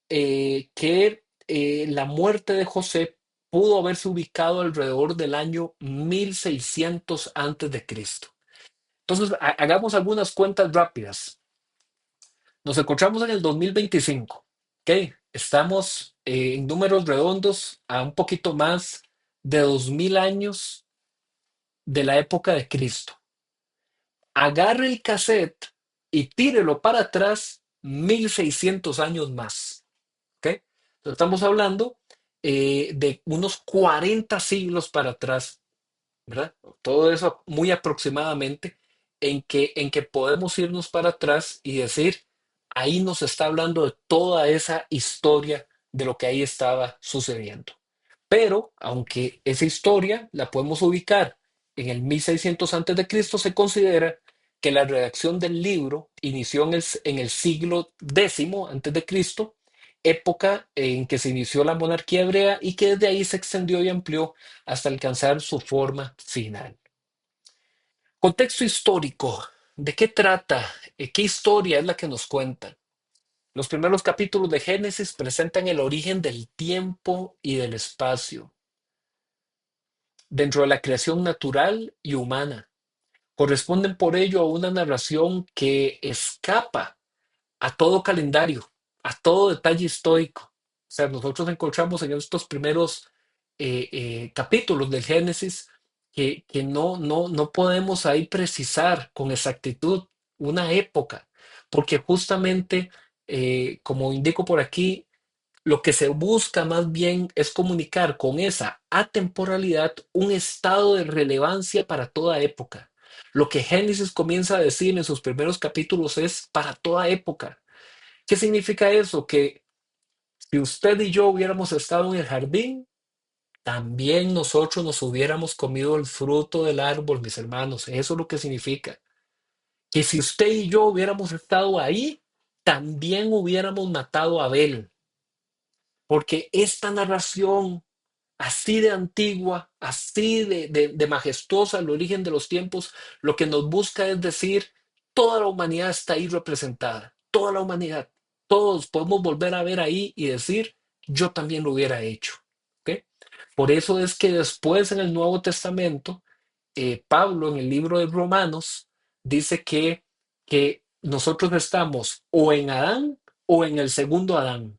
que la muerte de José pudo haberse ubicado alrededor del año 1600 antes de Cristo. Entonces, hagamos algunas cuentas rápidas. Nos encontramos en el 2025, ¿ok? Estamos en números redondos a un poquito más de 2000 años de la época de Cristo. Agarre el cassette y tírelo para atrás 1600 años más, ¿ok? Entonces, estamos hablando de unos 40 siglos para atrás, ¿verdad? Todo eso muy aproximadamente, en que podemos irnos para atrás y decir, ahí nos está hablando de toda esa historia de lo que ahí estaba sucediendo. Pero, aunque esa historia la podemos ubicar en el 1600 antes de Cristo, se considera que la redacción del libro inició en el siglo X antes de Cristo, época en que se inició la monarquía hebrea y que desde ahí se extendió y amplió hasta alcanzar su forma final. Contexto histórico. ¿De qué trata? ¿Qué historia es la que nos cuenta? Los primeros capítulos de Génesis presentan el origen del tiempo y del espacio dentro de la creación natural y humana. Corresponden por ello a una narración que escapa a todo calendario, a todo detalle histórico. O sea, nosotros encontramos en estos primeros capítulos del Génesis que no podemos ahí precisar con exactitud una época, porque justamente, como indico por aquí, lo que se busca más bien es comunicar con esa atemporalidad un estado de relevancia para toda época. Lo que Génesis comienza a decir en sus primeros capítulos es para toda época. ¿Qué significa eso? Que si usted y yo hubiéramos estado en el jardín, también nosotros nos hubiéramos comido el fruto del árbol, mis hermanos. Eso es lo que significa. Que si usted y yo hubiéramos estado ahí, también hubiéramos matado a Abel. Porque esta narración así de antigua, así de majestuosa el origen de los tiempos, lo que nos busca es decir, toda la humanidad está ahí representada, toda la humanidad, todos podemos volver a ver ahí y decir, yo también lo hubiera hecho. ¿Ok? Por eso es que después en el Nuevo Testamento, Pablo en el libro de Romanos dice que nosotros estamos o en Adán o en el segundo Adán.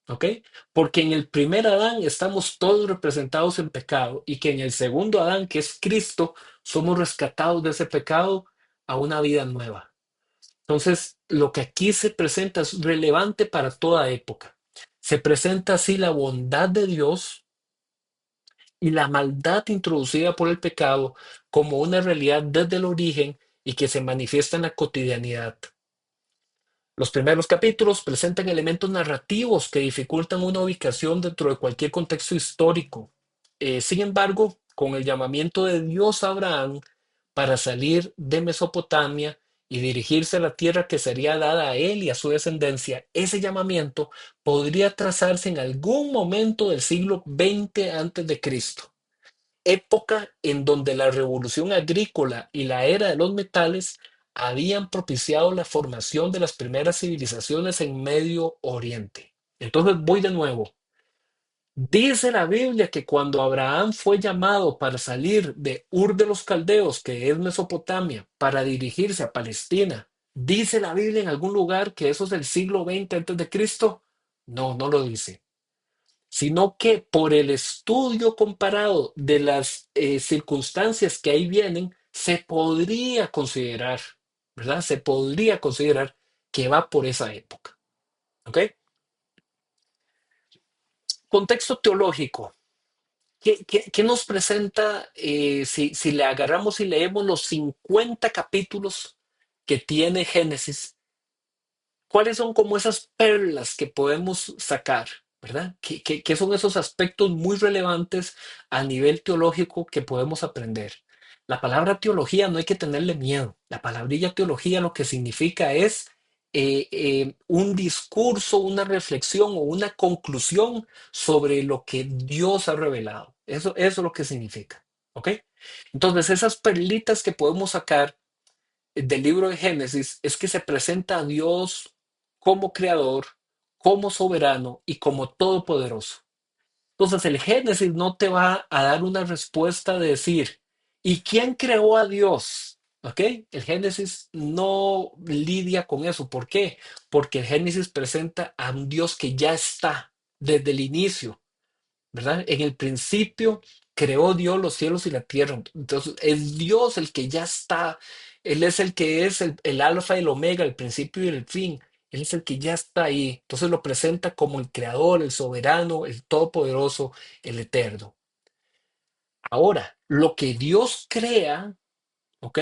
¿Ok? Porque en el primer Adán estamos todos representados en pecado y que en el segundo Adán, que es Cristo, somos rescatados de ese pecado a una vida nueva. Entonces, lo que aquí se presenta es relevante para toda época. Se presenta así la bondad de Dios y la maldad introducida por el pecado como una realidad desde el origen y que se manifiesta en la cotidianidad. Los primeros capítulos presentan elementos narrativos que dificultan una ubicación dentro de cualquier contexto histórico. Sin embargo, con el llamamiento de Dios a Abraham para salir de Mesopotamia y dirigirse a la tierra que sería dada a él y a su descendencia, ese llamamiento podría trazarse en algún momento del siglo XX antes de Cristo, época en donde la revolución agrícola y la era de los metales habían propiciado la formación de las primeras civilizaciones en Medio Oriente. Entonces voy de nuevo. Dice la Biblia que cuando Abraham fue llamado para salir de Ur de los Caldeos, que es Mesopotamia, para dirigirse a Palestina, dice la Biblia en algún lugar que eso es el siglo XX antes de Cristo. No, no lo dice, sino que por el estudio comparado de las circunstancias que ahí vienen, se podría considerar, ¿verdad? Se podría considerar que va por esa época. ¿Ok? Contexto teológico. ¿Qué nos presenta si le agarramos y leemos los 50 capítulos que tiene Génesis? ¿Cuáles son como esas perlas que podemos sacar, verdad? ¿Qué son esos aspectos muy relevantes a nivel teológico que podemos aprender? La palabra teología no hay que tenerle miedo. La palabrilla teología lo que significa es un discurso, una reflexión o una conclusión sobre lo que Dios ha revelado. Eso es lo que significa. ¿Ok? Entonces, esas perlitas que podemos sacar del libro de Génesis es que se presenta a Dios como creador, como soberano y como todopoderoso. Entonces el Génesis no te va a dar una respuesta de decir, ¿y quién creó a Dios? ¿Ok? El Génesis no lidia con eso. ¿Por qué? Porque el Génesis presenta a un Dios que ya está desde el inicio, ¿verdad? En el principio creó Dios los cielos y la tierra. Entonces, es Dios el que ya está. Él es el que es el alfa y el omega, el principio y el fin. Él es el que ya está ahí. Entonces lo presenta como el creador, el soberano, el todopoderoso, el eterno. Ahora, lo que Dios crea, ¿ok?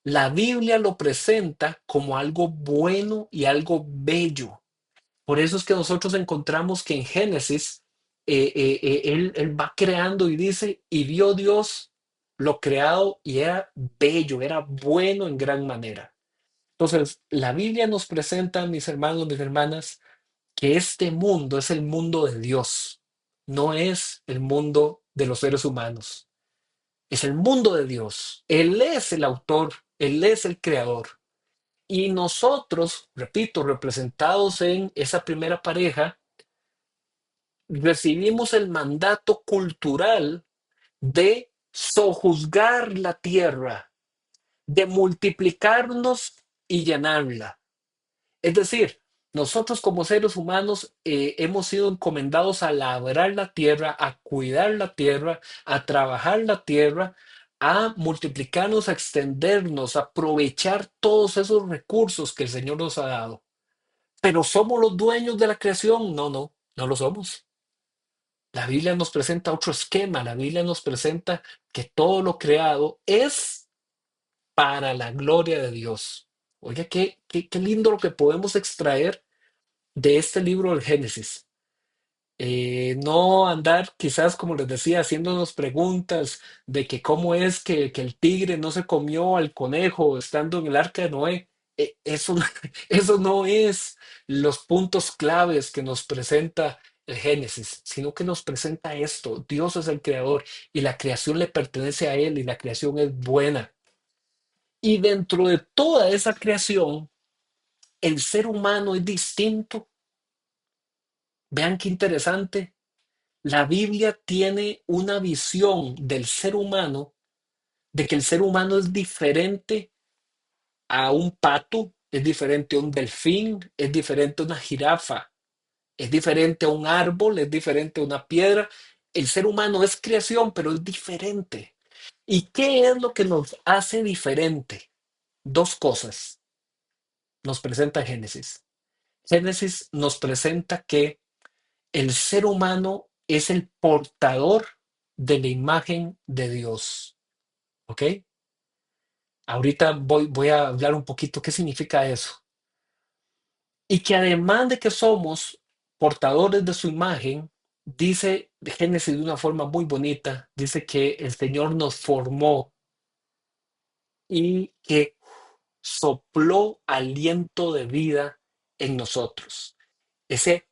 La Biblia lo presenta como algo bueno y algo bello. Por eso es que nosotros encontramos que en Génesis él va creando y dice, y vio Dios lo creado y era bello, era bueno en gran manera. Entonces, la Biblia nos presenta, mis hermanos, mis hermanas, que este mundo es el mundo de Dios, no es el mundo de los seres humanos, es el mundo de Dios. Él es el autor, Él es el creador. Y nosotros, repito, representados en esa primera pareja, recibimos el mandato cultural de sojuzgar la tierra, de multiplicarnos y llenarla. Es decir, nosotros como seres humanos hemos sido encomendados a labrar la tierra, a cuidar la tierra, a trabajar la tierra, a multiplicarnos, a extendernos, a aprovechar todos esos recursos que el Señor nos ha dado. Pero ¿somos los dueños de la creación? No, no, no lo somos. La Biblia nos presenta otro esquema, la Biblia nos presenta que todo lo creado es para la gloria de Dios. Oiga, qué lindo lo que podemos extraer de este libro del Génesis. No andar quizás, como les decía, haciéndonos preguntas de que cómo es que el tigre no se comió al conejo estando en el arca de Noé. Eso, eso no es los puntos claves que nos presenta el Génesis, sino que nos presenta esto. Dios es el creador y la creación le pertenece a Él y la creación es buena. Y dentro de toda esa creación, el ser humano es distinto. Vean qué interesante. La Biblia tiene una visión del ser humano, de que el ser humano es diferente a un pato, es diferente a un delfín, es diferente a una jirafa, es diferente a un árbol, es diferente a una piedra. El ser humano es creación, pero es diferente. ¿Y qué es lo que nos hace diferente? Dos cosas nos presenta Génesis. Génesis nos presenta que el ser humano es el portador de la imagen de Dios. ¿Ok? Ahorita voy a hablar un poquito qué significa eso. Y que además de que somos portadores de su imagen, dice Génesis de una forma muy bonita, dice que el Señor nos formó y que sopló aliento de vida en nosotros. Ese,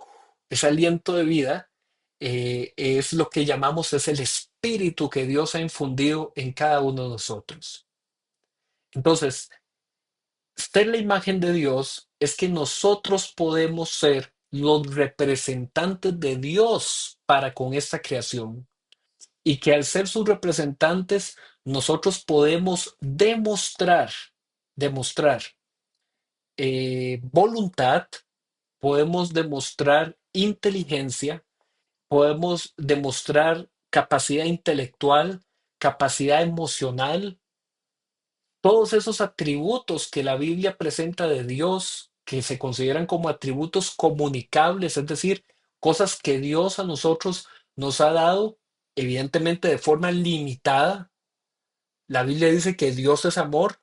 ese aliento de vida es lo que llamamos, es el espíritu que Dios ha infundido en cada uno de nosotros. Entonces, ser la imagen de Dios es que nosotros podemos ser los representantes de Dios para con esta creación y que al ser sus representantes nosotros podemos demostrar voluntad, podemos demostrar inteligencia, podemos demostrar capacidad intelectual, capacidad emocional, todos esos atributos que la Biblia presenta de Dios, que se consideran como atributos comunicables, es decir, cosas que Dios a nosotros nos ha dado, evidentemente de forma limitada. La Biblia dice que Dios es amor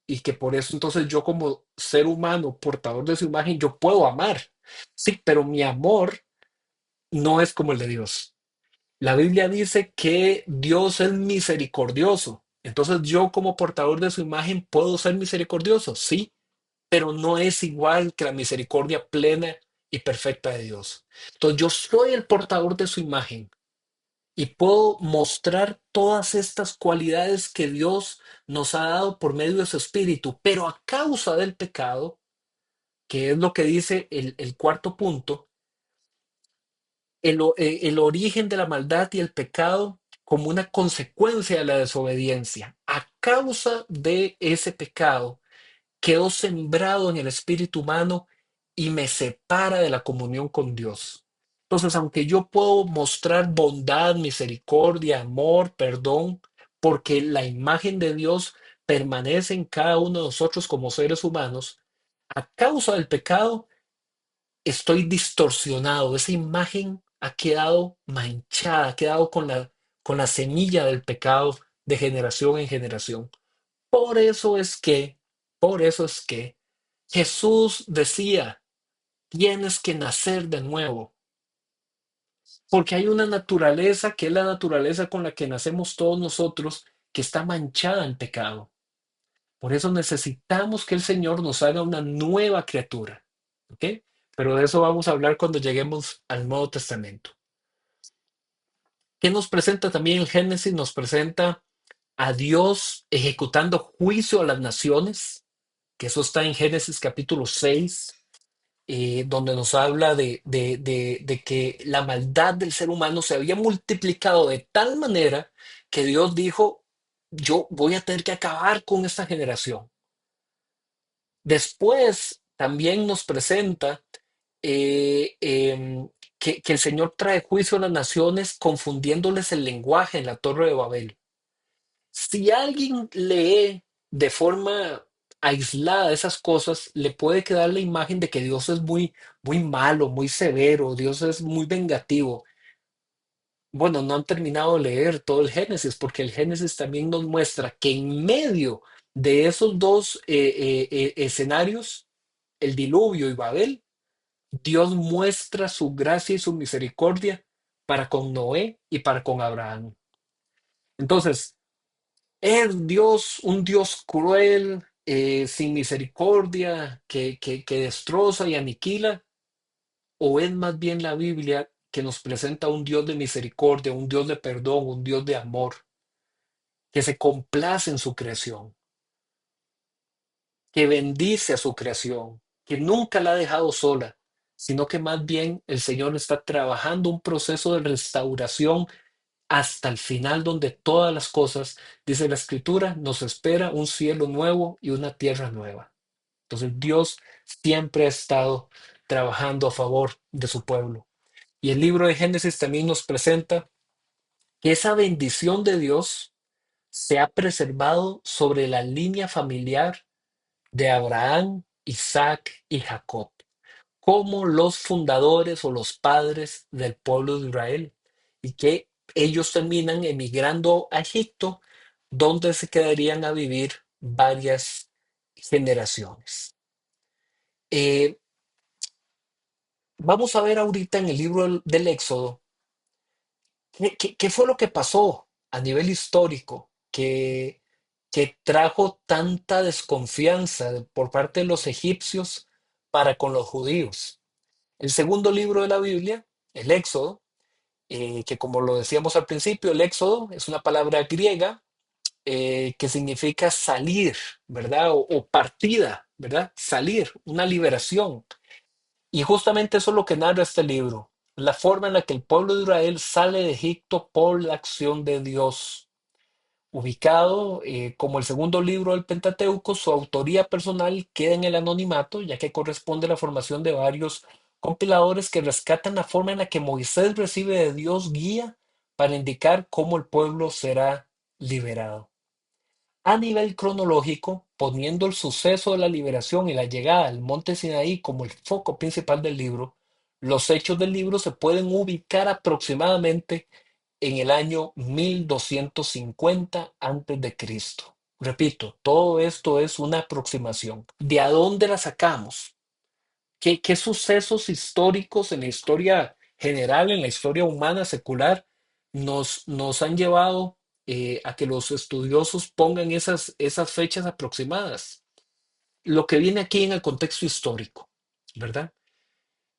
y que por eso entonces yo como ser humano, portador de su imagen, yo puedo amar. Sí, pero mi amor no es como el de Dios. La Biblia dice que Dios es misericordioso. Entonces yo como portador de su imagen puedo ser misericordioso, sí, pero no es igual que la misericordia plena y perfecta de Dios. Entonces yo soy el portador de su imagen y puedo mostrar todas estas cualidades que Dios nos ha dado por medio de su espíritu, pero a causa del pecado, que es lo que dice el cuarto punto, el origen de la maldad y el pecado como una consecuencia de la desobediencia. A causa de ese pecado, quedó sembrado en el espíritu humano y me separa de la comunión con Dios. Entonces, aunque yo puedo mostrar bondad, misericordia, amor, perdón, porque la imagen de Dios permanece en cada uno de nosotros como seres humanos, a causa del pecado estoy distorsionado, esa imagen ha quedado manchada, ha quedado con la semilla del pecado de generación en generación. Por eso es que, por eso es que Jesús decía, tienes que nacer de nuevo. Porque hay una naturaleza que es la naturaleza con la que nacemos todos nosotros, que está manchada en pecado. Por eso necesitamos que el Señor nos haga una nueva criatura. ¿Ok? Pero de eso vamos a hablar cuando lleguemos al Nuevo Testamento. ¿Qué nos presenta también el Génesis? Nos presenta a Dios ejecutando juicio a las naciones, que eso está en Génesis capítulo 6, donde nos habla de que la maldad del ser humano se había multiplicado de tal manera que Dios dijo, yo voy a tener que acabar con esta generación. Después también nos presenta que el Señor trae juicio a las naciones confundiéndoles el lenguaje en la Torre de Babel. Si alguien lee de forma aislada esas cosas, le puede quedar la imagen de que Dios es muy, muy malo, muy severo, Dios es muy vengativo. Bueno, no han terminado de leer todo el Génesis, porque el Génesis también nos muestra que en medio de esos dos escenarios, el diluvio y Babel, Dios muestra su gracia y su misericordia para con Noé y para con Abraham. Entonces, ¿es Dios un Dios cruel, sin misericordia, que destroza y aniquila? ¿O es más bien la Biblia que nos presenta un Dios de misericordia, un Dios de perdón, un Dios de amor, que se complace en su creación, que bendice a su creación, que nunca la ha dejado sola, sino que más bien el Señor está trabajando un proceso de restauración hasta el final donde todas las cosas, dice la Escritura, nos espera un cielo nuevo y una tierra nueva? Entonces Dios siempre ha estado trabajando a favor de su pueblo. Y el libro de Génesis también nos presenta que esa bendición de Dios se ha preservado sobre la línea familiar de Abraham, Isaac y Jacob, como los fundadores o los padres del pueblo de Israel, y que ellos terminan emigrando a Egipto, donde se quedarían a vivir varias generaciones. Eh, Vamos a ver ahorita en el libro del Éxodo qué fue lo que pasó a nivel histórico que trajo tanta desconfianza por parte de los egipcios para con los judíos. El segundo libro de la Biblia, el Éxodo, que como lo decíamos al principio, el Éxodo es una palabra griega que significa salir, ¿verdad? O partida, ¿verdad? Salir, una liberación. Y justamente eso es lo que narra este libro, la forma en la que el pueblo de Israel sale de Egipto por la acción de Dios. Ubicado como el segundo libro del Pentateuco, su autoría personal queda en el anonimato, ya que corresponde a la formación de varios compiladores que rescatan la forma en la que Moisés recibe de Dios guía para indicar cómo el pueblo será liberado. A nivel cronológico, poniendo el suceso de la liberación y la llegada al monte Sinaí como el foco principal del libro, los hechos del libro se pueden ubicar aproximadamente en el año 1250 antes de Cristo. Repito, todo esto es una aproximación. ¿De a dónde la sacamos? ¿Qué sucesos históricos en la historia general, en la historia humana secular, nos han llevado a que los estudiosos pongan esas fechas aproximadas? Lo que viene aquí en el contexto histórico, ¿verdad?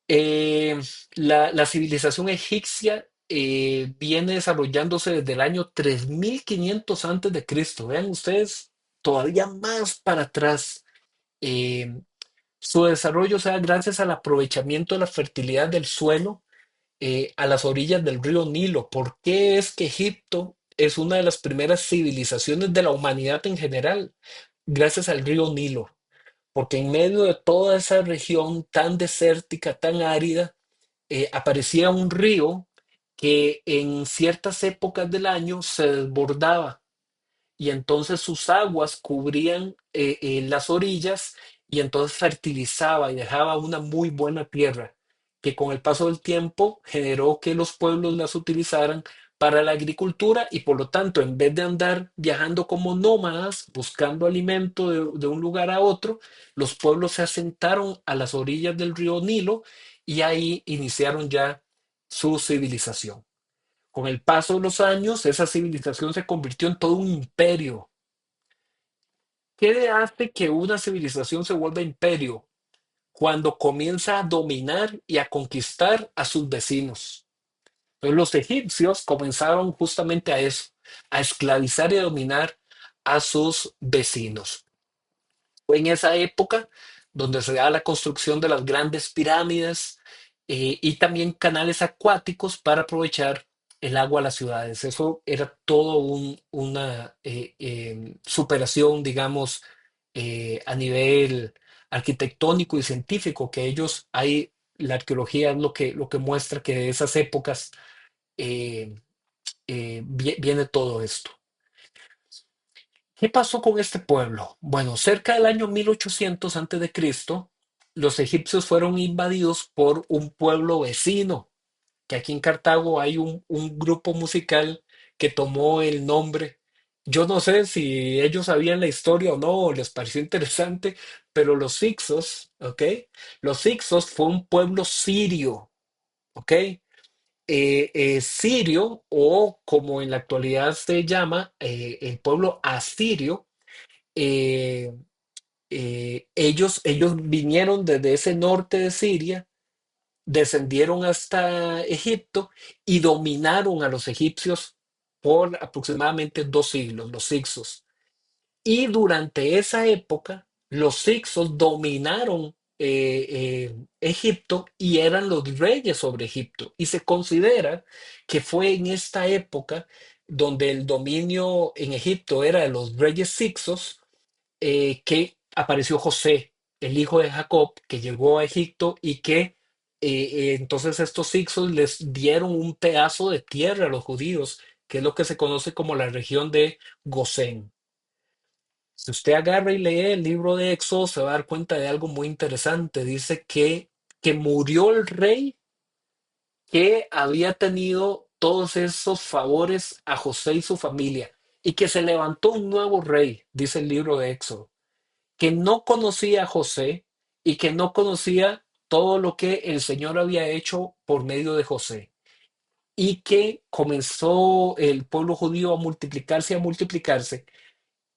Eh, la civilización egipcia viene desarrollándose desde el año 3500 antes de Cristo. Vean ustedes, todavía más para atrás. Eh, Su desarrollo se da gracias al aprovechamiento de la fertilidad del suelo a las orillas del río Nilo. ¿Por qué es que Egipto es una de las primeras civilizaciones de la humanidad en general? Gracias al río Nilo. Porque en medio de toda esa región tan desértica, tan árida, aparecía un río que en ciertas épocas del año se desbordaba y entonces sus aguas cubrían las orillas y entonces fertilizaba y dejaba una muy buena tierra que con el paso del tiempo generó que los pueblos las utilizaran para la agricultura y por lo tanto en vez de andar viajando como nómadas buscando alimento de un lugar a otro, los pueblos se asentaron a las orillas del río Nilo y ahí iniciaron ya su civilización. Con el paso de los años, esa civilización se convirtió en todo un imperio. ¿Qué hace que una civilización se vuelva imperio? Cuando comienza a dominar y a conquistar a sus vecinos. Entonces, los egipcios comenzaron justamente a eso, a esclavizar y a dominar a sus vecinos. Fue en esa época donde se da la construcción de las grandes pirámides y también canales acuáticos para aprovechar el agua a las ciudades. Eso era todo una superación, digamos, a nivel arquitectónico y científico, que ellos, hay, la arqueología es lo que muestra que de esas épocas eh, viene todo esto. ¿Qué pasó con este pueblo? Bueno, cerca del año 1800 antes de Cristo, los egipcios fueron invadidos por un pueblo vecino, que aquí en Cartago hay un grupo musical que tomó el nombre. Yo no sé si ellos sabían la historia o no, o les pareció interesante, pero los Hicsos, ¿ok? Los Hicsos fue un pueblo sirio, ¿ok? Sirio, o como en la actualidad se llama, el pueblo asirio. eh, ellos vinieron desde ese norte de Siria, descendieron hasta Egipto y dominaron a los egipcios por aproximadamente 2 siglos, los Hicsos. Y durante esa época, los Hicsos dominaron Egipto y eran los reyes sobre Egipto. Y se considera que fue en esta época donde el dominio en Egipto era de los reyes Hicsos, que apareció José, el hijo de Jacob, que llegó a Egipto y que entonces estos Hicsos les dieron un pedazo de tierra a los judíos, que es lo que se conoce como la región de Gosén. Si usted agarra y lee el libro de Éxodo, se va a dar cuenta de algo muy interesante. Dice que murió el rey que había tenido todos esos favores a José y su familia, y que se levantó un nuevo rey, dice el libro de Éxodo, que no conocía a José y que no conocía todo lo que el Señor había hecho por medio de José, y que comenzó el pueblo judío a multiplicarse,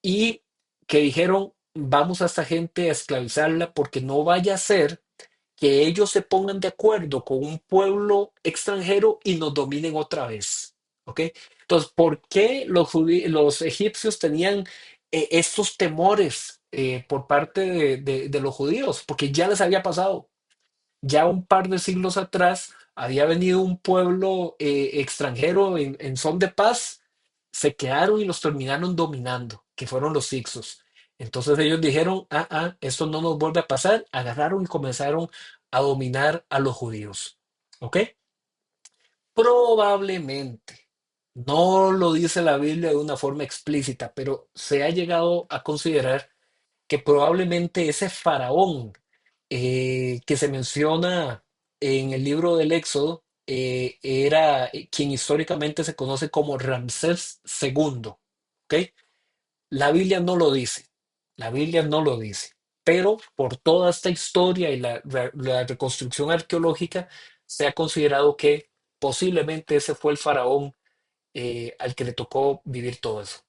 y que dijeron, vamos a esta gente a esclavizarla porque no vaya a ser que ellos se pongan de acuerdo con un pueblo extranjero y nos dominen otra vez. ¿Ok? Entonces, ¿por qué los egipcios tenían estos temores por parte de los judíos? Porque ya les había pasado. Ya un par de siglos atrás había venido un pueblo extranjero en son de paz, se quedaron y los terminaron dominando, que fueron los Hicsos. Entonces ellos dijeron, esto no nos vuelve a pasar, agarraron y comenzaron a dominar a los judíos. ¿Ok? Probablemente, no lo dice la Biblia de una forma explícita, pero se ha llegado a considerar que probablemente ese faraón que se menciona en el libro del Éxodo era quien históricamente se conoce como Ramsés II. ¿Ok? La Biblia no lo dice, la Biblia no lo dice, pero por toda esta historia y la reconstrucción arqueológica se ha considerado que posiblemente ese fue el faraón al que le tocó vivir todo eso.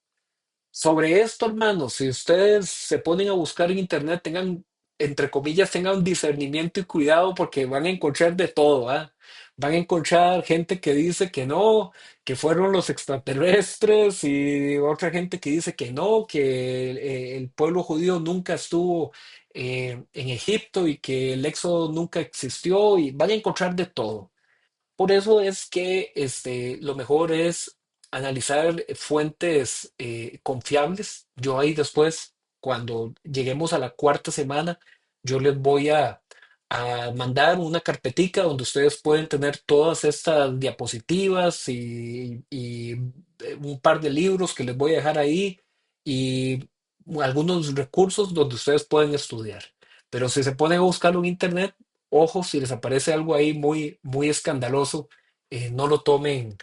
Sobre esto, hermanos, si ustedes se ponen a buscar en internet, tengan, entre comillas, tengan discernimiento y cuidado porque van a encontrar de todo, ¿ah? Van a encontrar gente que dice que no, que fueron los extraterrestres, y otra gente que dice que no, que el pueblo judío nunca estuvo en Egipto y que el éxodo nunca existió, y van a encontrar de todo. Por eso es que lo mejor es analizar fuentes confiables. Yo ahí después, cuando lleguemos a la cuarta semana, yo les voy a mandar una carpetica donde ustedes pueden tener todas estas diapositivas y un par de libros que les voy a dejar ahí, y algunos recursos donde ustedes pueden estudiar. Pero si se ponen a buscarlo en internet, ojo, si les aparece algo ahí muy, muy escandaloso, no lo tomen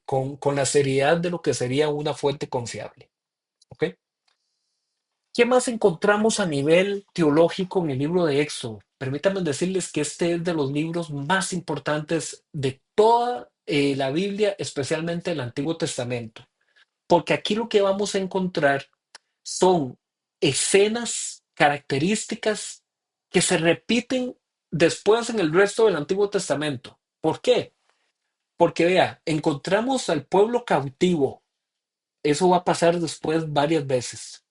con la seriedad de lo que sería una fuente confiable. ¿Ok? ¿Qué más encontramos a nivel teológico en el libro de Éxodo? Permítanme decirles que este es de los libros más importantes de toda la Biblia, especialmente el Antiguo Testamento, porque aquí lo que vamos a encontrar son escenas características que se repiten después en el resto del Antiguo Testamento. ¿Por qué? Porque vea, encontramos al pueblo cautivo, eso va a pasar después varias veces.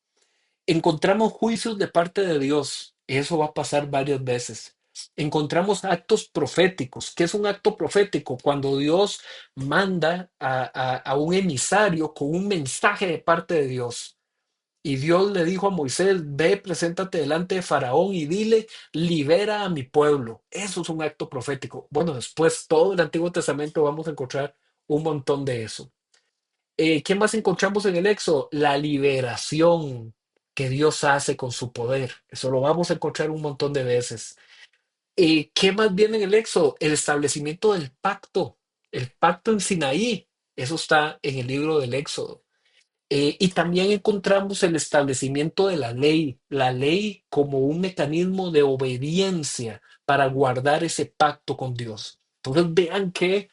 Encontramos juicios de parte de Dios, eso va a pasar varias veces. Encontramos actos proféticos. ¿Qué es un acto profético? Cuando Dios manda a un emisario con un mensaje de parte de Dios. Y Dios le dijo a Moisés, ve, preséntate delante de Faraón y dile, libera a mi pueblo. Eso es un acto profético. Bueno, después todo el Antiguo Testamento vamos a encontrar un montón de eso. ¿Qué más encontramos en el Éxodo? La liberación que Dios hace con su poder. Eso lo vamos a encontrar un montón de veces. ¿Qué más viene en el Éxodo? El establecimiento del pacto. El pacto en Sinaí. Eso está en el libro del Éxodo. Y también encontramos el establecimiento de la ley como un mecanismo de obediencia para guardar ese pacto con Dios. Entonces vean que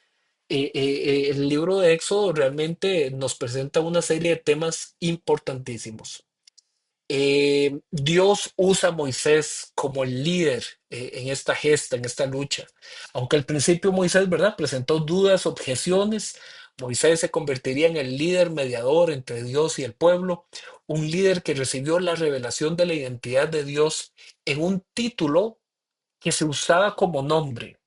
el libro de Éxodo realmente nos presenta una serie de temas importantísimos. Dios usa a Moisés como el líder en esta gesta, en esta lucha. Aunque al principio Moisés, ¿verdad?, presentó dudas, objeciones, Moisés se convertiría en el líder mediador entre Dios y el pueblo, un líder que recibió la revelación de la identidad de Dios en un título que se usaba como nombre,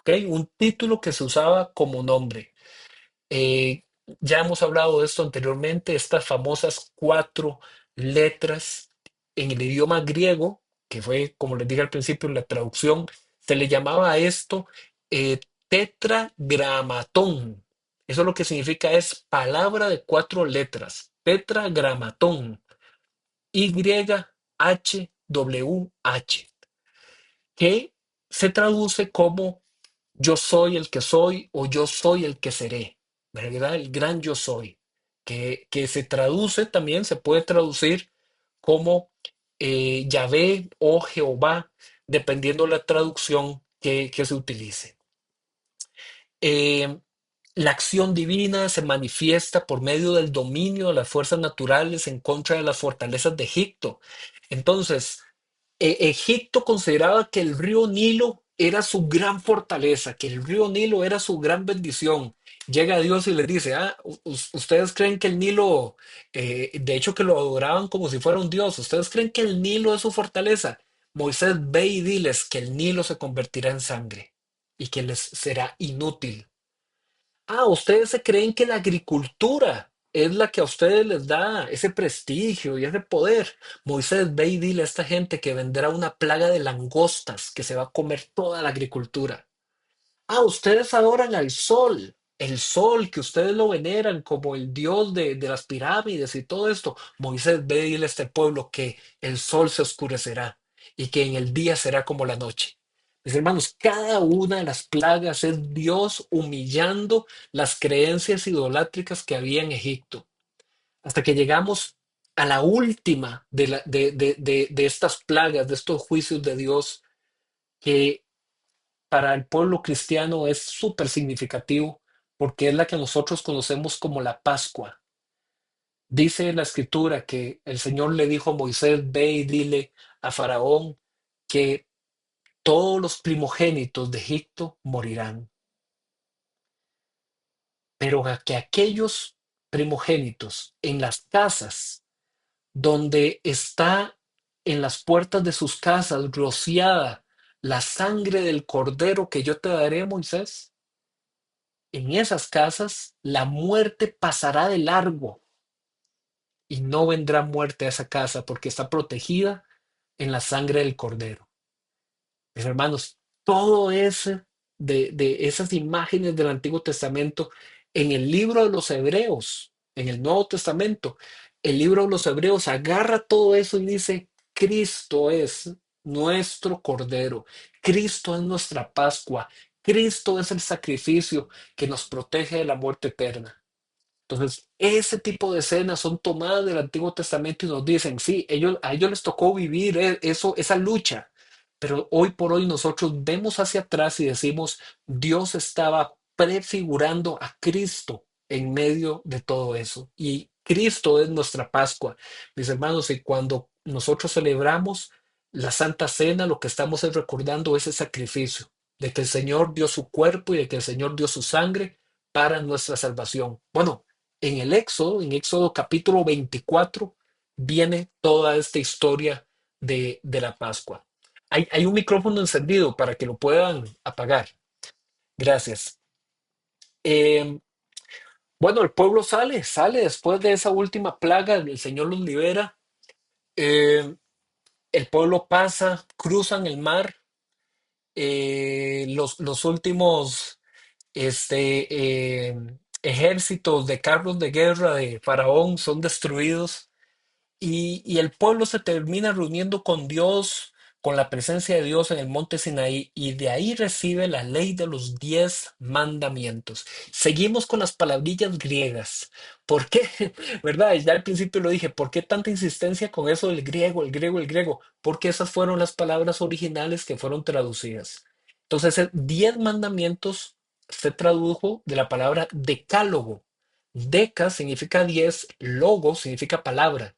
¿ok? Un título que se usaba como nombre. Eh, ya hemos hablado de esto anteriormente, estas famosas cuatro letras en el idioma griego, que fue, como les dije al principio, la traducción, se le llamaba a esto tetragramatón. Eso lo que significa es palabra de cuatro letras, tetragramatón, YHWH, que se traduce como yo soy el que soy o yo soy el que seré, ¿verdad? El gran yo soy, que se traduce también, se puede traducir como Yahvé o Jehová, dependiendo la traducción que se utilice. Eh, la acción divina se manifiesta por medio del dominio de las fuerzas naturales en contra de las fortalezas de Egipto. Entonces, Egipto consideraba que el río Nilo era su gran fortaleza, que el río Nilo era su gran bendición. Llega Dios y les dice, ustedes creen que el Nilo, de hecho que lo adoraban como si fuera un dios, ustedes creen que el Nilo es su fortaleza. Moisés ve y diles que el Nilo se convertirá en sangre y que les será inútil. Ustedes se creen que la agricultura es la que a ustedes les da ese prestigio y ese poder. Moisés, ve y dile a esta gente que vendrá una plaga de langostas que se va a comer toda la agricultura. Ustedes adoran al sol, el sol que ustedes lo veneran como el dios de las pirámides y todo esto. Moisés, ve y dile a este pueblo que el sol se oscurecerá y que en el día será como la noche. Mis hermanos, cada una de las plagas es Dios humillando las creencias idolátricas que había en Egipto, hasta que llegamos a la última de estas plagas, de estos juicios de Dios, que para el pueblo cristiano es súper significativo porque es la que nosotros conocemos como la Pascua. Dice la escritura que el Señor le dijo a Moisés, ve y dile a Faraón que todos los primogénitos de Egipto morirán, pero que aquellos primogénitos en las casas donde está en las puertas de sus casas rociada la sangre del cordero que yo te daré, Moisés, en esas casas la muerte pasará de largo y no vendrá muerte a esa casa porque está protegida en la sangre del cordero. Mis hermanos, todo eso de esas imágenes del Antiguo Testamento en el libro de los Hebreos, en el Nuevo Testamento, el libro de los Hebreos agarra todo eso y dice, Cristo es nuestro Cordero, Cristo es nuestra Pascua, Cristo es el sacrificio que nos protege de la muerte eterna. Entonces, ese tipo de escenas son tomadas del Antiguo Testamento y nos dicen, sí, a ellos les tocó vivir eso, esa lucha, pero hoy por hoy nosotros vemos hacia atrás y decimos, Dios estaba prefigurando a Cristo en medio de todo eso. Y Cristo es nuestra Pascua, mis hermanos, y cuando nosotros celebramos la Santa Cena, lo que estamos es recordando ese sacrificio, de que el Señor dio su cuerpo y de que el Señor dio su sangre para nuestra salvación. Bueno, en Éxodo capítulo 24, viene toda esta historia de la Pascua. Hay un micrófono encendido para que lo puedan apagar. Gracias. Eh, bueno, el pueblo sale después de esa última plaga, el Señor los libera. Eh, el pueblo pasa, cruzan el mar. Los últimos ejércitos de carros de guerra de Faraón son destruidos. Y el pueblo se termina reuniendo con Dios, con la presencia de Dios en el monte Sinaí, y de ahí recibe la ley de los 10 mandamientos. Seguimos con las palabrillas griegas. ¿Por qué? ¿Verdad? Ya al principio lo dije, ¿por qué tanta insistencia con eso del griego, el griego, el griego? Porque esas fueron las palabras originales que fueron traducidas. Entonces, 10 mandamientos se tradujo de la palabra decálogo. Deca significa 10, logo significa palabra,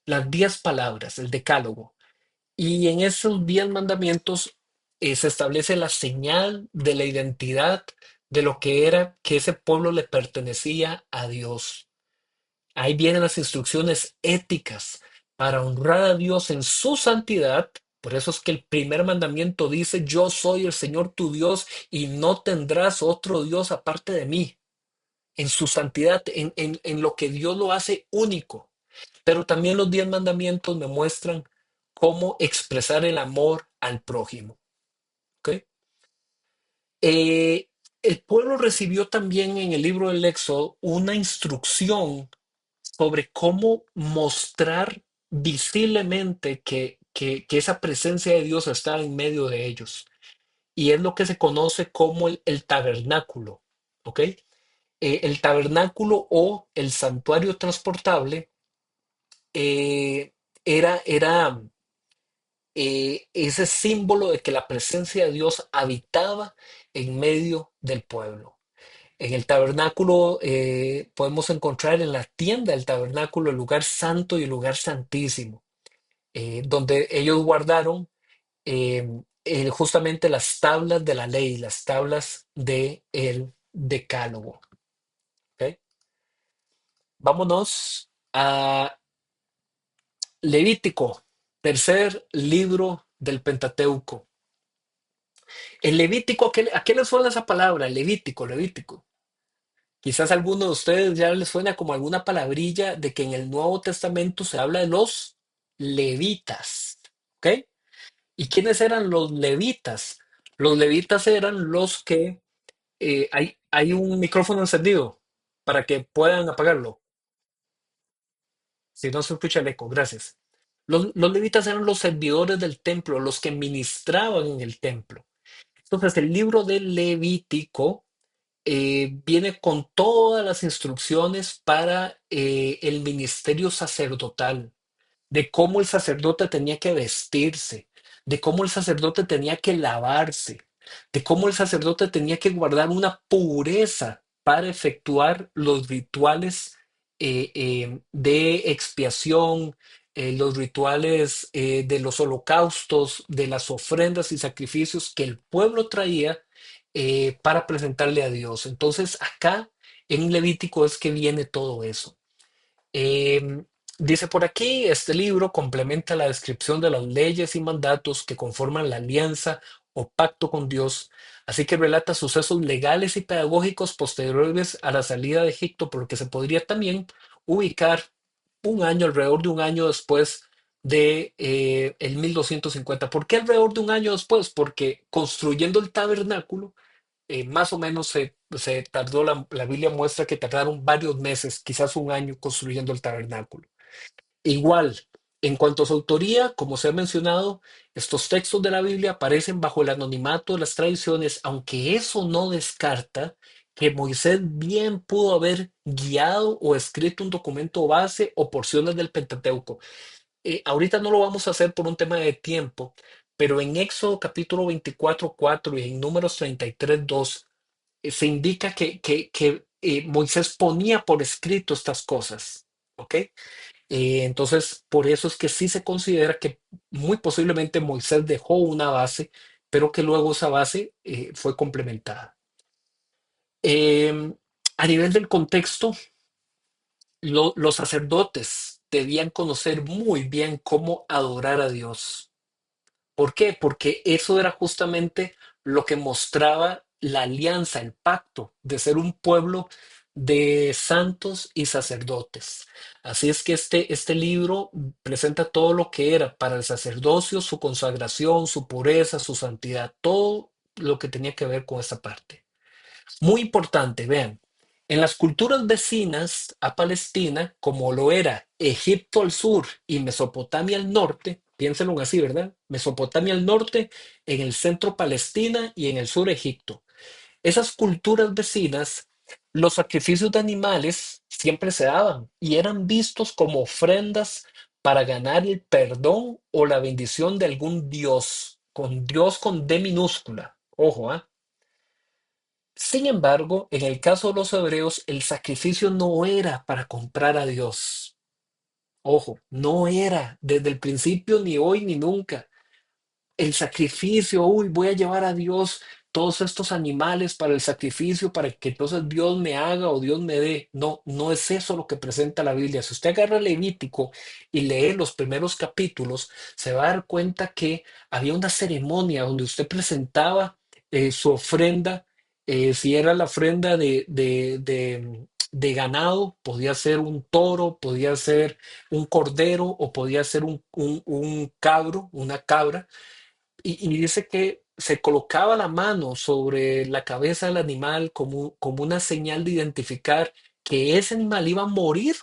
las 10 palabras, el decálogo. Y en esos 10 mandamientos se establece la señal de la identidad de lo que era que ese pueblo le pertenecía a Dios. Ahí vienen las instrucciones éticas para honrar a Dios en su santidad. Por eso es que el primer mandamiento dice, yo soy el Señor tu Dios y no tendrás otro Dios aparte de mí, en su santidad, en lo que Dios lo hace único. Pero también los 10 mandamientos me muestran cómo expresar el amor al prójimo. ¿Ok? Eh, el pueblo recibió también en el libro del Éxodo una instrucción sobre cómo mostrar visiblemente que esa presencia de Dios está en medio de ellos. Y es lo que se conoce como el tabernáculo. ¿Ok? El tabernáculo o el santuario transportable eh, era ese símbolo de que la presencia de Dios habitaba en medio del pueblo. En el tabernáculo podemos encontrar en la tienda del tabernáculo el lugar santo y el lugar santísimo, donde ellos guardaron eh, justamente las tablas de la ley, las tablas del decálogo. ¿Ok? Vámonos a Levítico, tercer libro del Pentateuco. El Levítico, ¿a qué les suena esa palabra? Levítico, Levítico. Quizás a alguno de ustedes ya les suena como alguna palabrilla de que en el Nuevo Testamento se habla de los levitas. ¿Ok? ¿Y quiénes eran los levitas? Los levitas eran los que... hay un micrófono encendido para que puedan apagarlo. Si no se escucha el eco, gracias. Los levitas eran los servidores del templo, los que ministraban en el templo. Entonces, el libro de Levítico viene con todas las instrucciones para el ministerio sacerdotal, de cómo el sacerdote tenía que vestirse, de cómo el sacerdote tenía que lavarse, de cómo el sacerdote tenía que guardar una pureza para efectuar los rituales de expiación, los rituales de los holocaustos, de las ofrendas y sacrificios que el pueblo traía para presentarle a Dios. Entonces, acá en Levítico es que viene todo eso. Eh, dice por aquí, este libro complementa la descripción de las leyes y mandatos que conforman la alianza o pacto con Dios, así que relata sucesos legales y pedagógicos posteriores a la salida de Egipto, por lo que se podría también ubicar un año, alrededor de un año después de el 1250. ¿Por qué alrededor de un año después? Porque construyendo el tabernáculo, más o menos se tardó, la Biblia muestra que tardaron varios meses, quizás un año construyendo el tabernáculo. Igual, en cuanto a su autoría, como se ha mencionado, estos textos de la Biblia aparecen bajo el anonimato de las tradiciones, aunque eso no descarta que Moisés bien pudo haber guiado o escrito un documento base o porciones del Pentateuco. Ahorita no lo vamos a hacer por un tema de tiempo, pero en Éxodo capítulo 24:4 y en Números 33:2 se indica que Moisés ponía por escrito estas cosas. ¿Ok? Entonces, por eso es que sí se considera que muy posiblemente Moisés dejó una base, pero que luego esa base fue complementada. Eh, a nivel del contexto, los sacerdotes debían conocer muy bien cómo adorar a Dios. ¿Por qué? Porque eso era justamente lo que mostraba la alianza, el pacto de ser un pueblo de santos y sacerdotes. Así es que este libro presenta todo lo que era para el sacerdocio, su consagración, su pureza, su santidad, todo lo que tenía que ver con esa parte. Muy importante, vean, en las culturas vecinas a Palestina, como lo era Egipto al sur y Mesopotamia al norte, piénsenlo así, ¿verdad? Mesopotamia al norte, en el centro Palestina y en el sur Egipto. Esas culturas vecinas, los sacrificios de animales siempre se daban y eran vistos como ofrendas para ganar el perdón o la bendición de algún Dios con D minúscula. Ojo, ¿ah? Sin embargo, en el caso de los hebreos, el sacrificio no era para comprar a Dios. Ojo, no era desde el principio, ni hoy, ni nunca el sacrificio, uy, voy a llevar a Dios todos estos animales para el sacrificio, para que entonces Dios me haga o Dios me dé. No, no es eso lo que presenta la Biblia. Si usted agarra Levítico y lee los primeros capítulos, se va a dar cuenta que había una ceremonia donde usted presentaba su ofrenda. Si era la ofrenda de ganado, podía ser un toro, podía ser un cordero o podía ser un cabro, una cabra y dice que se colocaba la mano sobre la cabeza del animal como una señal de identificar que ese animal iba a morir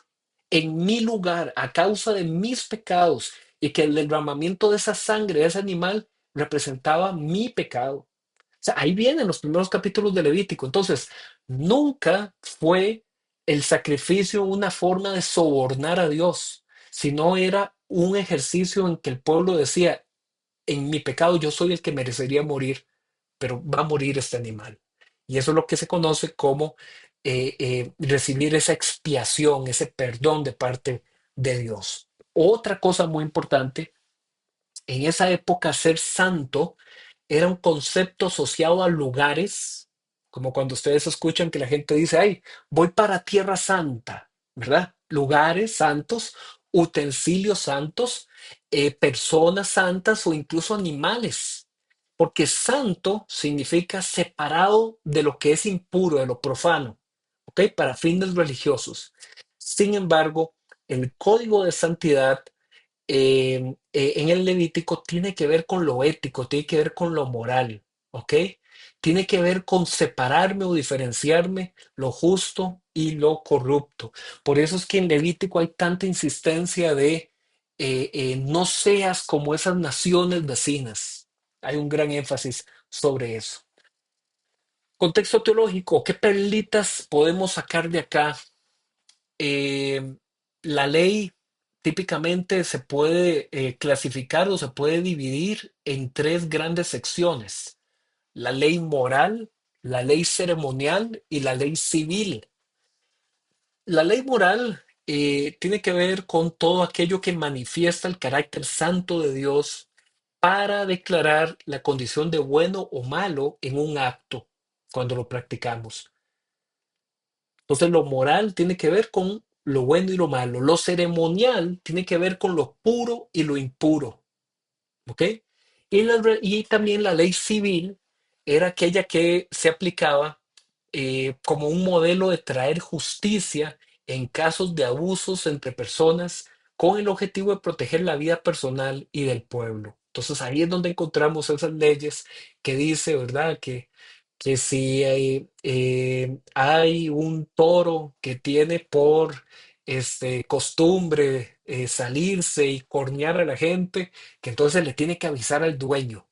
en mi lugar a causa de mis pecados y que el derramamiento de esa sangre de ese animal representaba mi pecado. O sea, ahí vienen los primeros capítulos de Levítico. Entonces, nunca fue el sacrificio una forma de sobornar a Dios, sino era un ejercicio en que el pueblo decía, en mi pecado yo soy el que merecería morir, pero va a morir este animal. Y eso es lo que se conoce como recibir esa expiación, ese perdón de parte de Dios. Otra cosa muy importante, en esa época ser santo era un concepto asociado a lugares, como cuando ustedes escuchan que la gente dice, ay, voy para Tierra Santa, ¿verdad? Lugares santos, utensilios santos, personas santas o incluso animales, porque santo significa separado de lo que es impuro, de lo profano, ¿ok? Para fines religiosos. Sin embargo, el código de santidad en el Levítico tiene que ver con lo ético, tiene que ver con lo moral, ¿ok? Tiene que ver con separarme o diferenciarme lo justo y lo corrupto. Por eso es que en Levítico hay tanta insistencia de no seas como esas naciones vecinas. Hay un gran énfasis sobre eso. Contexto teológico, ¿qué perlitas podemos sacar de acá? eh, la ley típicamente se puede clasificar o se puede dividir en tres grandes secciones: la ley moral, la ley ceremonial y la ley civil. La ley moral tiene que ver con todo aquello que manifiesta el carácter santo de Dios para declarar la condición de bueno o malo en un acto cuando lo practicamos. Entonces, lo moral tiene que ver con lo bueno y lo malo. Lo ceremonial tiene que ver con lo puro y lo impuro. ¿Ok? Y también la ley civil era aquella que se aplicaba como un modelo de traer justicia en casos de abusos entre personas con el objetivo de proteger la vida personal y del pueblo. Entonces ahí es donde encontramos esas leyes que dice, ¿verdad? Que si hay un toro que tiene por costumbre salirse y cornear a la gente, que entonces le tiene que avisar al dueño.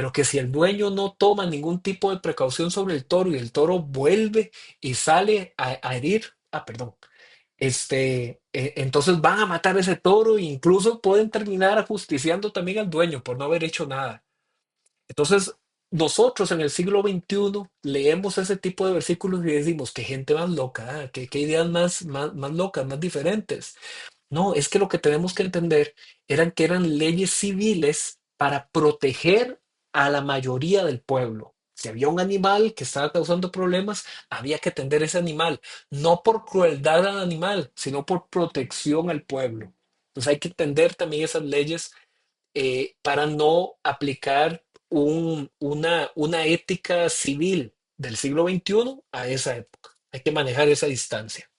pero que si el dueño no toma ningún tipo de precaución sobre el toro y el toro vuelve y sale a herir, perdón, entonces van a matar ese toro e incluso pueden terminar ajusticiando también al dueño por no haber hecho nada. Entonces, nosotros en el siglo XXI leemos ese tipo de versículos y decimos, qué gente más loca, qué ideas más locas, más diferentes. No, es que lo que tenemos que entender que eran leyes civiles para proteger a la mayoría del pueblo. Si había un animal que estaba causando problemas, había que atender ese animal, no por crueldad al animal, sino por protección al pueblo. Entonces hay que entender también esas leyes para no aplicar una ética civil del siglo XXI a esa época. Hay que manejar esa distancia.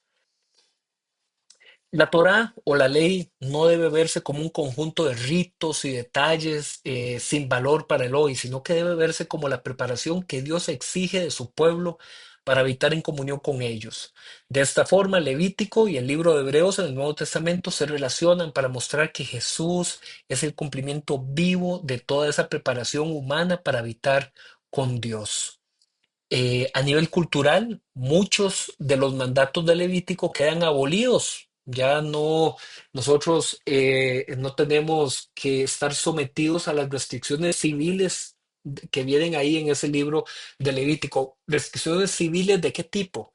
La Torá o la ley no debe verse como un conjunto de ritos y detalles sin valor para el hoy, sino que debe verse como la preparación que Dios exige de su pueblo para habitar en comunión con ellos. De esta forma, Levítico y el libro de Hebreos en el Nuevo Testamento se relacionan para mostrar que Jesús es el cumplimiento vivo de toda esa preparación humana para habitar con Dios. A nivel cultural, muchos de los mandatos de Levítico quedan abolidos. Ya no, nosotros no tenemos que estar sometidos a las restricciones civiles que vienen ahí en ese libro de Levítico. ¿Restricciones civiles de qué tipo?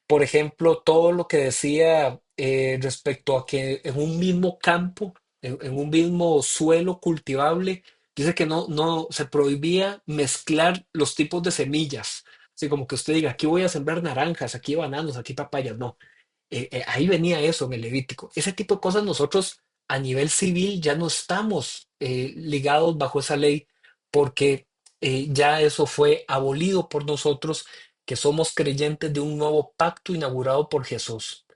Por ejemplo, todo lo que decía respecto a que en un mismo campo, en un mismo suelo cultivable, dice que no se prohibía mezclar los tipos de semillas. Así como que usted diga, aquí voy a sembrar naranjas, aquí bananos, aquí papayas. No, ahí venía eso en el Levítico. Ese tipo de cosas nosotros a nivel civil ya no estamos ligados bajo esa ley porque ya eso fue abolido por nosotros que somos creyentes de un nuevo pacto inaugurado por Jesús.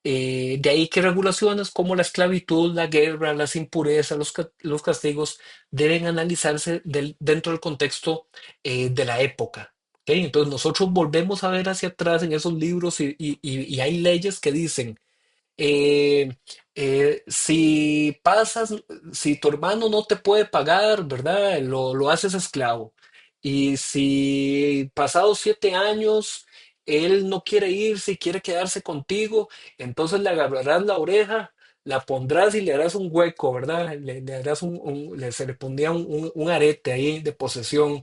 De ahí que regulaciones como la esclavitud, la guerra, las impurezas, los castigos deben analizarse dentro del contexto de la época. ¿Ok? Entonces nosotros volvemos a ver hacia atrás en esos libros y hay leyes que dicen eh, si pasas, si tu hermano no te puede pagar, ¿verdad? Lo haces esclavo. Y si pasados 7 años él no quiere irse y quiere quedarse contigo, entonces le agarrarás la oreja, la pondrás y le harás un hueco, ¿verdad? Le harás se le pondría un arete ahí de posesión.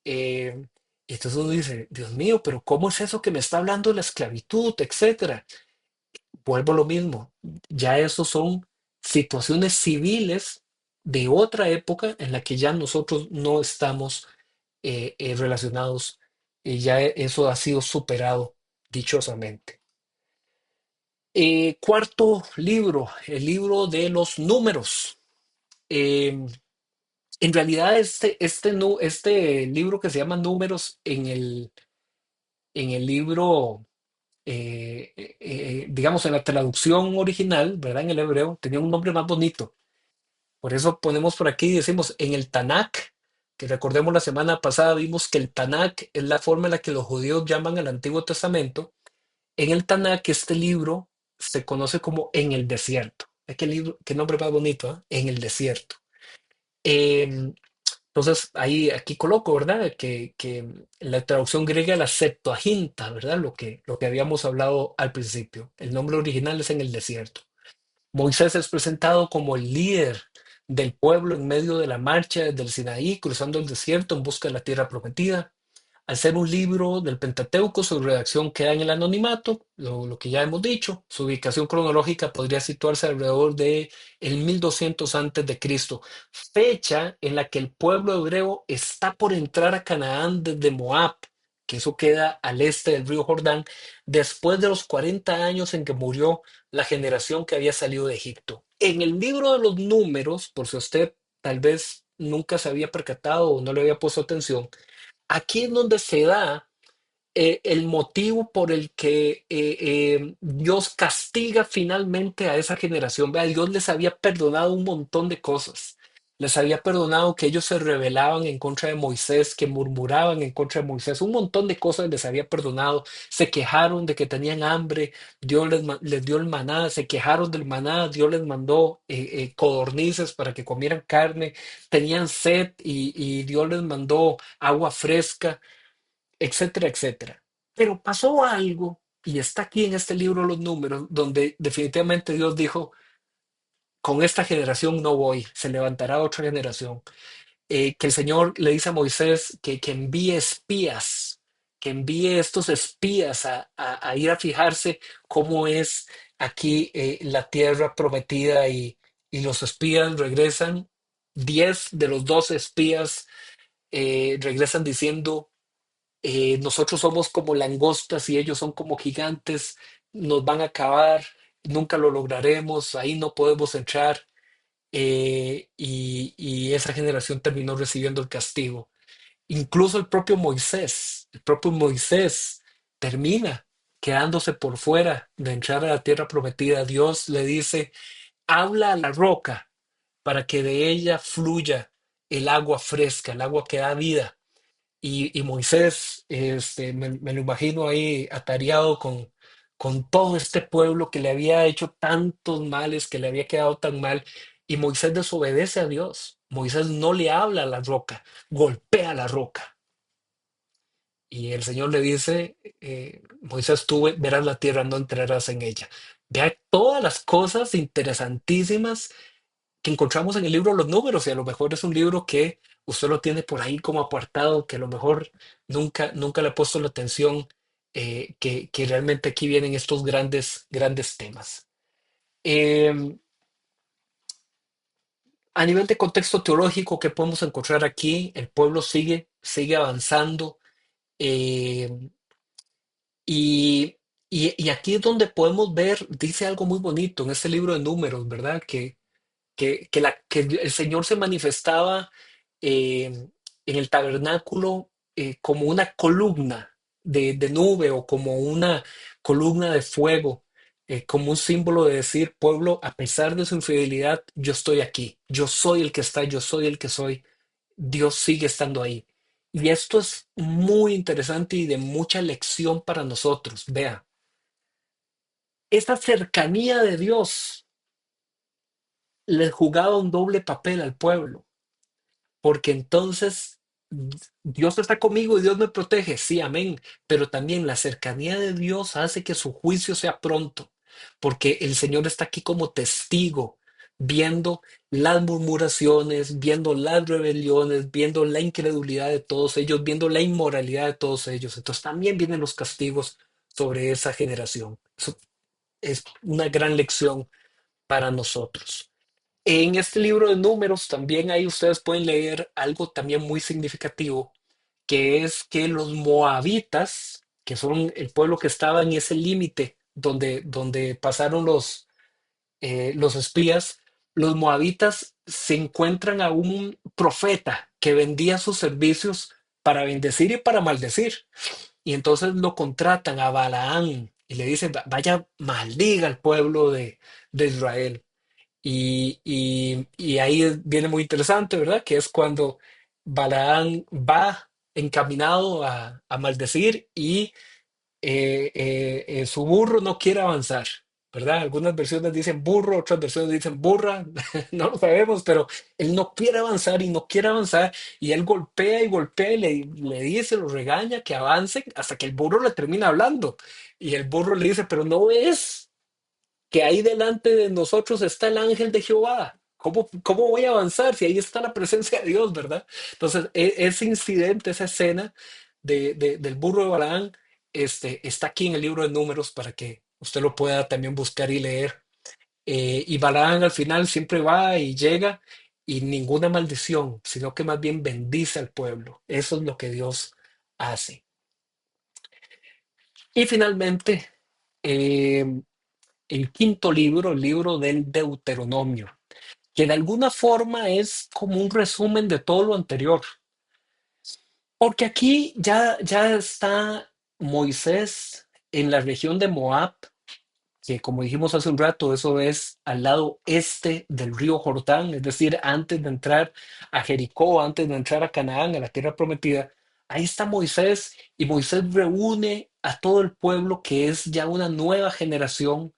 Eh, y entonces uno dice, Dios mío, pero ¿cómo es eso que me está hablando de la esclavitud, etcétera? Vuelvo a lo mismo, ya esos son situaciones civiles de otra época en la que ya nosotros no estamos relacionados y ya eso ha sido superado dichosamente. Cuarto libro, el libro de los números. Eh, en realidad este libro que se llama Números en el libro digamos, en la traducción original, ¿verdad? En el hebreo, tenía un nombre más bonito. Por eso ponemos por aquí y decimos en el Tanakh, que recordemos la semana pasada vimos que el Tanakh es la forma en la que los judíos llaman al Antiguo Testamento. En el Tanakh, este libro se conoce como en el desierto. Qué nombre más bonito, ¿eh? En el desierto. Em, entonces, aquí coloco, ¿verdad? Que la traducción griega la Septuaginta, ¿verdad? Lo que habíamos hablado al principio. El nombre original es en el desierto. Moisés es presentado como el líder del pueblo en medio de la marcha desde el Sinaí, cruzando el desierto en busca de la tierra prometida. Al ser un libro del Pentateuco, su redacción queda en el anonimato, lo que ya hemos dicho. Su ubicación cronológica podría situarse alrededor de el 1200 antes de Cristo, fecha en la que el pueblo hebreo está por entrar a Canaán desde Moab, que eso queda al este del río Jordán, después de los 40 años en que murió la generación que había salido de Egipto. En el libro de los números, por si usted tal vez nunca se había percatado o no le había puesto atención, aquí es donde se da el motivo por el que Dios castiga finalmente a esa generación. Vea, Dios les había perdonado un montón de cosas. les había perdonado que ellos se rebelaban en contra de Moisés, que murmuraban en contra de Moisés, un montón de cosas les había perdonado, se quejaron de que tenían hambre, Dios les dio el maná, se quejaron del maná, Dios les mandó codornices para que comieran carne, tenían sed y Dios les mandó agua fresca, etcétera, etcétera. Pero pasó algo, y está aquí en este libro Los Números, donde definitivamente Dios dijo, con esta generación no voy, se levantará otra generación. Que el Señor le dice a Moisés que envíe espías, que envíe estos espías a ir a fijarse cómo es aquí la tierra prometida y los espías regresan. 10 de los 12 espías regresan diciendo, nosotros somos como langostas y ellos son como gigantes, nos van a acabar, nunca lo lograremos, ahí no podemos entrar. Y esa generación terminó recibiendo el castigo. Incluso el propio Moisés termina quedándose por fuera de entrar a la tierra prometida. Dios le dice, habla a la roca para que de ella fluya el agua fresca, el agua que da vida. Y Moisés, me lo imagino ahí atareado con todo este pueblo que le había hecho tantos males, que le había quedado tan mal, y Moisés desobedece a Dios. Moisés no le habla a la roca, golpea la roca. Y el Señor le dice, Moisés, tú verás la tierra, no entrarás en ella. Vea todas las cosas interesantísimas que encontramos en el libro Los Números, y a lo mejor es un libro que usted lo tiene por ahí como apartado, que a lo mejor nunca le ha puesto la atención, que realmente aquí vienen estos grandes temas. Eh, a nivel de contexto teológico que podemos encontrar aquí, el pueblo sigue avanzando, eh, y, y aquí es donde podemos ver, dice algo muy bonito en este libro de Números, ¿verdad? Que el Señor se manifestaba en el tabernáculo como una columna de nube o como una columna de fuego, como un símbolo de decir, pueblo, a pesar de su infidelidad, yo estoy aquí, yo soy el que está, yo soy el que soy, Dios sigue estando ahí. Y esto es muy interesante y de mucha lección para nosotros. Vea, esta cercanía de Dios le jugaba un doble papel al pueblo, porque entonces Dios está conmigo y Dios me protege, sí, amén, pero también la cercanía de Dios hace que su juicio sea pronto, porque el Señor está aquí como testigo, viendo las murmuraciones, viendo las rebeliones, viendo la incredulidad de todos ellos, viendo la inmoralidad de todos ellos. Entonces también vienen los castigos sobre esa generación. Eso es una gran lección para nosotros. En este libro de números también ahí ustedes pueden leer algo también muy significativo, que es que los moabitas, que son el pueblo que estaba en ese límite donde pasaron los espías, los moabitas se encuentran a un profeta que vendía sus servicios para bendecir y para maldecir. Y entonces lo contratan a Balaán y le dicen, vaya, maldiga al pueblo de Israel". Y ahí viene muy interesante, ¿verdad? Que es cuando Balaán va encaminado a maldecir y su burro no quiere avanzar, ¿verdad? Algunas versiones dicen burro, otras versiones dicen burra, no lo sabemos, pero él no quiere avanzar y no quiere avanzar y él golpea y golpea y le dice, lo regaña que avancen hasta que el burro le termina hablando y el burro le dice, pero no ves que ahí delante de nosotros está el ángel de Jehová. ¿Cómo voy a avanzar si ahí está la presencia de Dios, verdad? Entonces, ese incidente, esa escena del burro de Balaán, está aquí en el libro de Números para que usted lo pueda también buscar y leer. Y Balaán al final siempre va y llega y ninguna maldición, sino que más bien bendice al pueblo. Eso es lo que Dios hace. Y finalmente, eh, el quinto libro, el libro del Deuteronomio, que de alguna forma es como un resumen de todo lo anterior, porque aquí ya está Moisés en la región de Moab, que como dijimos hace un rato, eso es al lado este del río Jordán, es decir, antes de entrar a Jericó, antes de entrar a Canaán, a la tierra prometida. Ahí está Moisés y Moisés reúne a todo el pueblo que es ya una nueva generación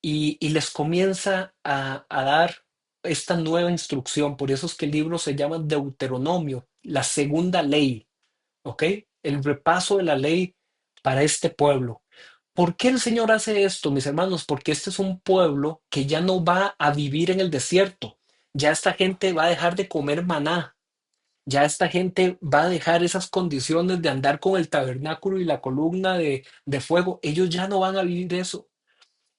y les comienza a dar esta nueva instrucción. Por eso es que el libro se llama Deuteronomio, la segunda ley, ¿ok? El repaso de la ley para este pueblo. ¿Por qué el Señor hace esto, mis hermanos? Porque este es un pueblo que ya no va a vivir en el desierto. Ya esta gente va a dejar de comer maná. Ya esta gente va a dejar esas condiciones de andar con el tabernáculo y la columna de fuego. Ellos ya no van a vivir eso.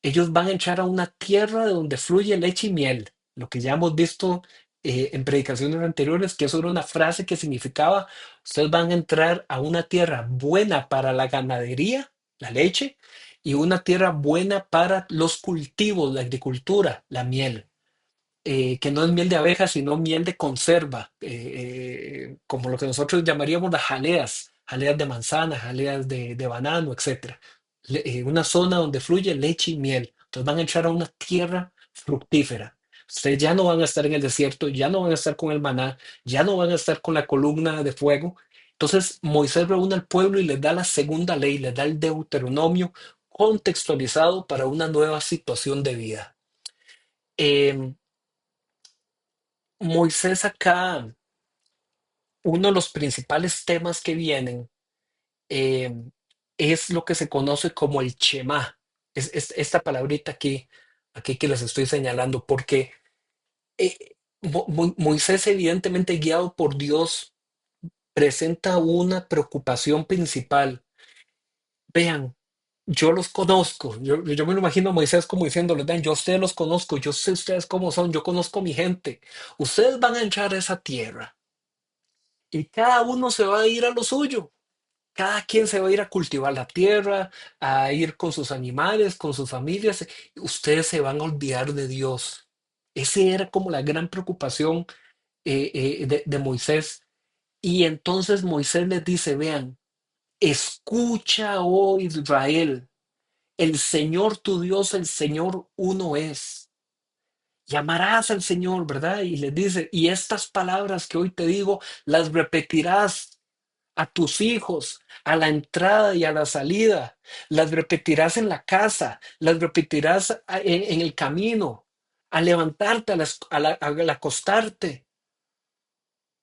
Ellos van a entrar a una tierra de donde fluye leche y miel. Lo que ya hemos visto en predicaciones anteriores, que eso era una frase que significaba, ustedes van a entrar a una tierra buena para la ganadería, la leche, y una tierra buena para los cultivos, la agricultura, la miel, que no es miel de abeja, sino miel de conserva, como lo que nosotros llamaríamos las jaleas, jaleas de manzana, jaleas de banano, etcétera. Una zona donde fluye leche y miel. Entonces van a entrar a una tierra fructífera. Ustedes ya no van a estar en el desierto, ya no van a estar con el maná, ya no van a estar con la columna de fuego. Entonces Moisés reúne al pueblo y les da la segunda ley, les da el Deuteronomio contextualizado para una nueva situación de vida. Em, Moisés acá, uno de los principales temas que vienen eh, es lo que se conoce como el Shema. Es esta palabrita aquí que les estoy señalando, porque Moisés, evidentemente guiado por Dios, presenta una preocupación principal. Vean, yo los conozco, yo me lo imagino a Moisés como diciéndoles, vean, yo a ustedes los conozco, yo sé ustedes cómo son, yo conozco mi gente. Ustedes van a entrar a esa tierra y cada uno se va a ir a lo suyo. Cada quien se va a ir a cultivar la tierra, a ir con sus animales, con sus familias. Ustedes se van a olvidar de Dios. Esa era como la gran preocupación de Moisés. Y entonces Moisés les dice, vean, escucha, oh Israel, el Señor tu Dios, el Señor uno es. Llamarás al Señor, ¿verdad? Y les dice, y estas palabras que hoy te digo, las repetirás a tus hijos, a la entrada y a la salida. Las repetirás en la casa, las repetirás en el camino, al levantarte, al acostarte.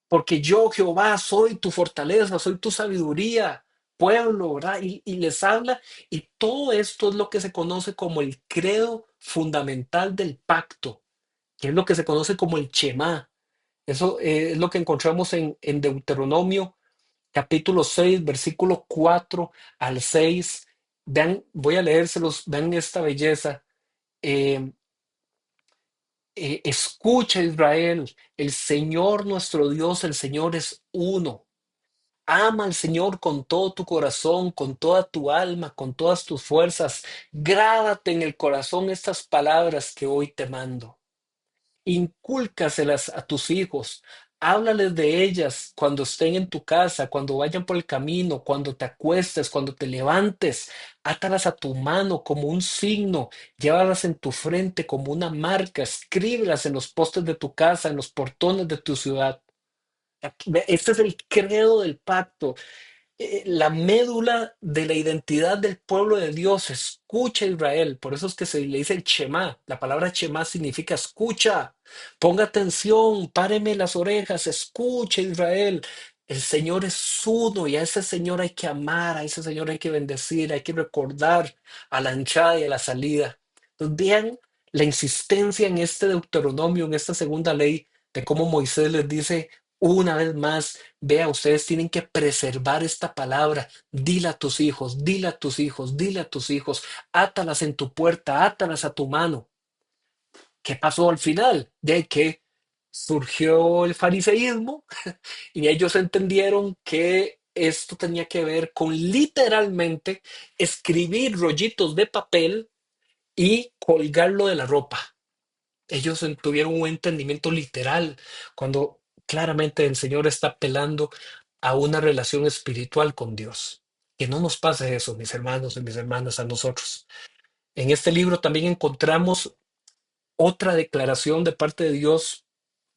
Porque yo, Jehová, soy tu fortaleza, soy tu sabiduría, pueblo, ¿verdad? Y les habla, y todo esto es lo que se conoce como el credo fundamental del pacto, que es lo que se conoce como el Shema. Eso es lo que encontramos en Deuteronomio capítulo 6 versículo 4 al 6. Vean, voy a leérselos, vean esta belleza. Eh, Escucha Israel, el Señor nuestro Dios, el Señor es uno. Ama al Señor con todo tu corazón, con toda tu alma, con todas tus fuerzas. Grábate en el corazón estas palabras que hoy te mando. Incúlcaselas a tus hijos, háblales de ellas cuando estén en tu casa, cuando vayan por el camino, cuando te acuestes, cuando te levantes, átalas a tu mano como un signo, llévalas en tu frente como una marca, escríbelas en los postes de tu casa, en los portones de tu ciudad. Este es el credo del pacto, la médula de la identidad del pueblo de Dios. Escucha Israel, por eso es que se le dice el Shema. La palabra Shema significa escucha, ponga atención, páreme las orejas, escucha Israel. El Señor es uno y a ese Señor hay que amar, a ese Señor hay que bendecir, hay que recordar a la entrada y a la salida. Entonces vean la insistencia en este Deuteronomio, en esta segunda ley, de cómo Moisés les dice una vez más, vea, ustedes tienen que preservar esta palabra. Dile a tus hijos, dile a tus hijos, dile a tus hijos, átalas en tu puerta, átalas a tu mano. ¿Qué pasó al final? De que surgió el fariseísmo y ellos entendieron que esto tenía que ver con literalmente escribir rollitos de papel y colgarlo de la ropa. Ellos tuvieron un entendimiento literal cuando claramente el Señor está apelando a una relación espiritual con Dios. Que no nos pase eso, mis hermanos y mis hermanas, a nosotros. En este libro también encontramos otra declaración de parte de Dios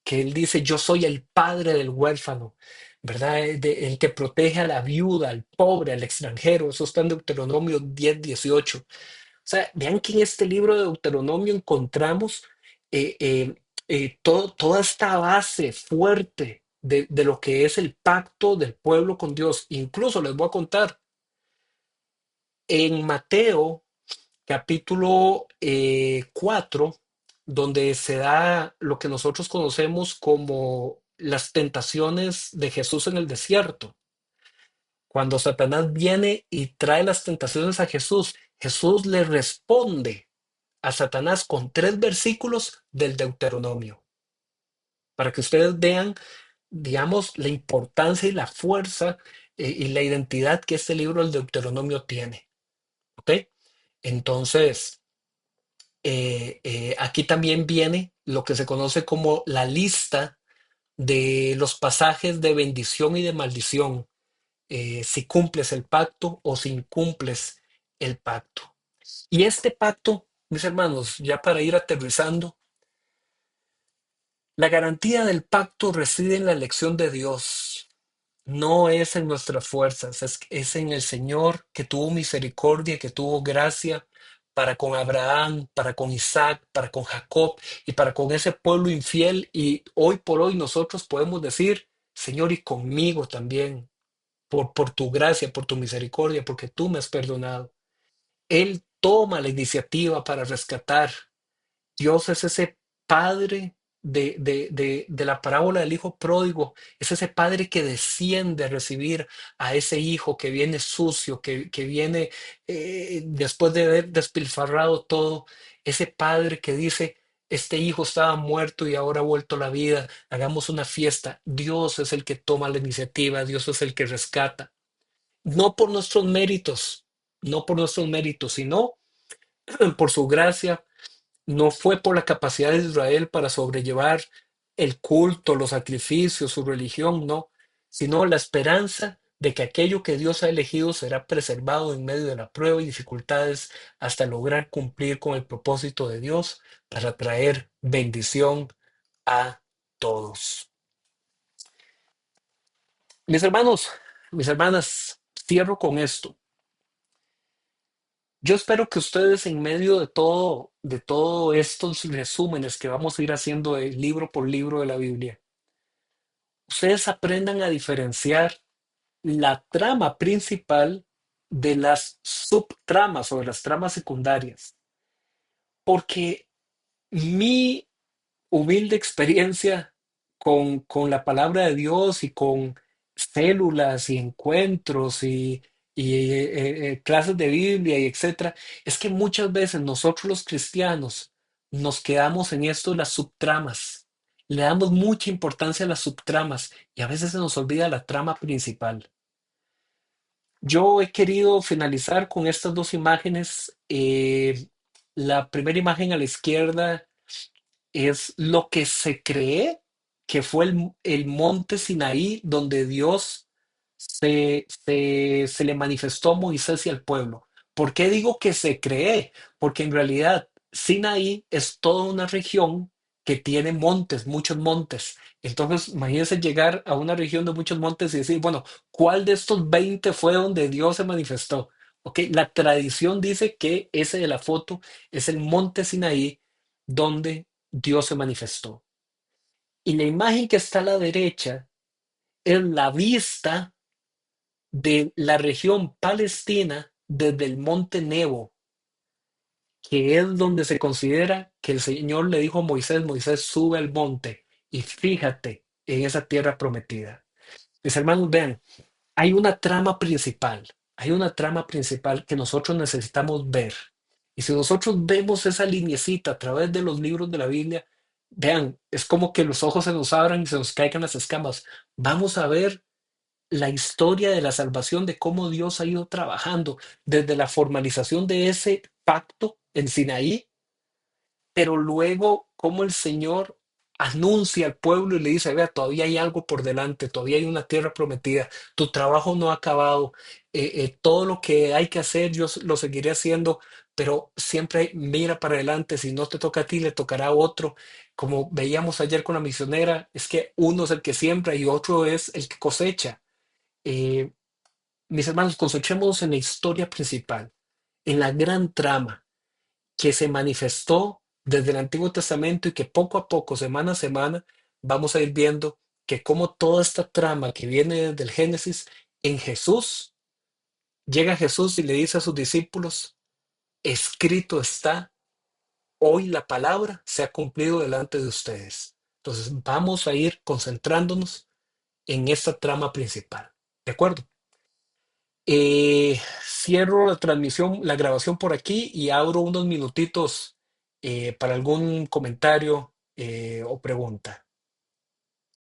que él dice, yo soy el padre del huérfano, ¿verdad? El que protege a la viuda, al pobre, al extranjero. Eso está en Deuteronomio 10:18. O sea, vean que en este libro de Deuteronomio encontramos eh, eh, toda esta base fuerte de lo que es el pacto del pueblo con Dios. Incluso les voy a contar, en Mateo capítulo 4, donde se da lo que nosotros conocemos como las tentaciones de Jesús en el desierto. Cuando Satanás viene y trae las tentaciones a Jesús, Jesús le responde a Satanás con 3 versículos del Deuteronomio, para que ustedes vean, digamos, la importancia y la fuerza y la identidad que este libro del Deuteronomio tiene. ¿Ok? Entonces, aquí también viene lo que se conoce como la lista de los pasajes de bendición y de maldición, si cumples el pacto o si incumples el pacto. Y este pacto, mis hermanos, ya para ir aterrizando, la garantía del pacto reside en la elección de Dios. No es en nuestras fuerzas, es en el Señor que tuvo misericordia, que tuvo gracia para con Abraham, para con Isaac, para con Jacob y para con ese pueblo infiel. Y hoy por hoy nosotros podemos decir, Señor, y conmigo también, por tu gracia, por tu misericordia, porque tú me has perdonado. Él toma la iniciativa para rescatar. Dios es ese padre de la parábola del hijo pródigo, es ese padre que desciende a recibir a ese hijo que viene sucio, que viene después de haber despilfarrado todo, ese padre que dice, este hijo estaba muerto y ahora ha vuelto a la vida, hagamos una fiesta. Dios es el que toma la iniciativa, Dios es el que rescata, no por nuestros méritos, no por nuestros méritos, sino por su gracia. No fue por la capacidad de Israel para sobrellevar el culto, los sacrificios, su religión, no, sino la esperanza de que aquello que Dios ha elegido será preservado en medio de la prueba y dificultades hasta lograr cumplir con el propósito de Dios para traer bendición a todos. Mis hermanos, mis hermanas, cierro con esto. Yo espero que ustedes en medio de todo estos resúmenes que vamos a ir haciendo de libro por libro de la Biblia, ustedes aprendan a diferenciar la trama principal de las subtramas o de las tramas secundarias, porque mi humilde experiencia con la palabra de Dios y con células y encuentros y clases de Biblia y etcétera, es que muchas veces nosotros los cristianos nos quedamos en esto de las subtramas. Le damos mucha importancia a las subtramas y a veces se nos olvida la trama principal. Yo he querido finalizar con estas 2 imágenes. La primera imagen a la izquierda es lo que se cree que fue el monte Sinaí donde Dios se le manifestó a Moisés y al pueblo. ¿Por qué digo que se cree? Porque en realidad Sinaí es toda una región que tiene montes, muchos montes. Entonces, imagínense llegar a una región de muchos montes y decir, bueno, ¿cuál de estos 20 fue donde Dios se manifestó? Ok, la tradición dice que ese de la foto es el monte Sinaí donde Dios se manifestó. Y la imagen que está a la derecha es la vista de la región palestina desde el monte Nebo, que es donde se considera que el Señor le dijo a Moisés, Moisés sube al monte y fíjate en esa tierra prometida. Mis hermanos, vean, hay una trama principal que nosotros necesitamos ver. Y si nosotros vemos esa linecita a través de los libros de la Biblia, vean, es como que los ojos se nos abran y se nos caigan las escamas. Vamos a ver la historia de la salvación, de cómo Dios ha ido trabajando desde la formalización de ese pacto en Sinaí, pero luego cómo el Señor anuncia al pueblo y le dice, vea, todavía hay algo por delante, todavía hay una tierra prometida, tu trabajo no ha acabado, todo lo que hay que hacer lo seguiré haciendo, pero siempre mira para adelante, si no te toca a ti, le tocará a otro. Como veíamos ayer con la misionera, es que uno es el que siembra y otro es el que cosecha. Eh, Mis hermanos, cosechemos en la historia principal, en la gran trama que se manifestó desde el Antiguo Testamento y que poco a poco, semana a semana, vamos a ir viendo que como toda esta trama que viene desde el Génesis, en Jesús, llega Jesús y le dice a sus discípulos, escrito está, hoy la palabra se ha cumplido delante de ustedes. Entonces vamos a ir concentrándonos en esta trama principal. ¿De acuerdo? Cierro la transmisión, la grabación por aquí y abro unos minutitos para algún comentario o pregunta.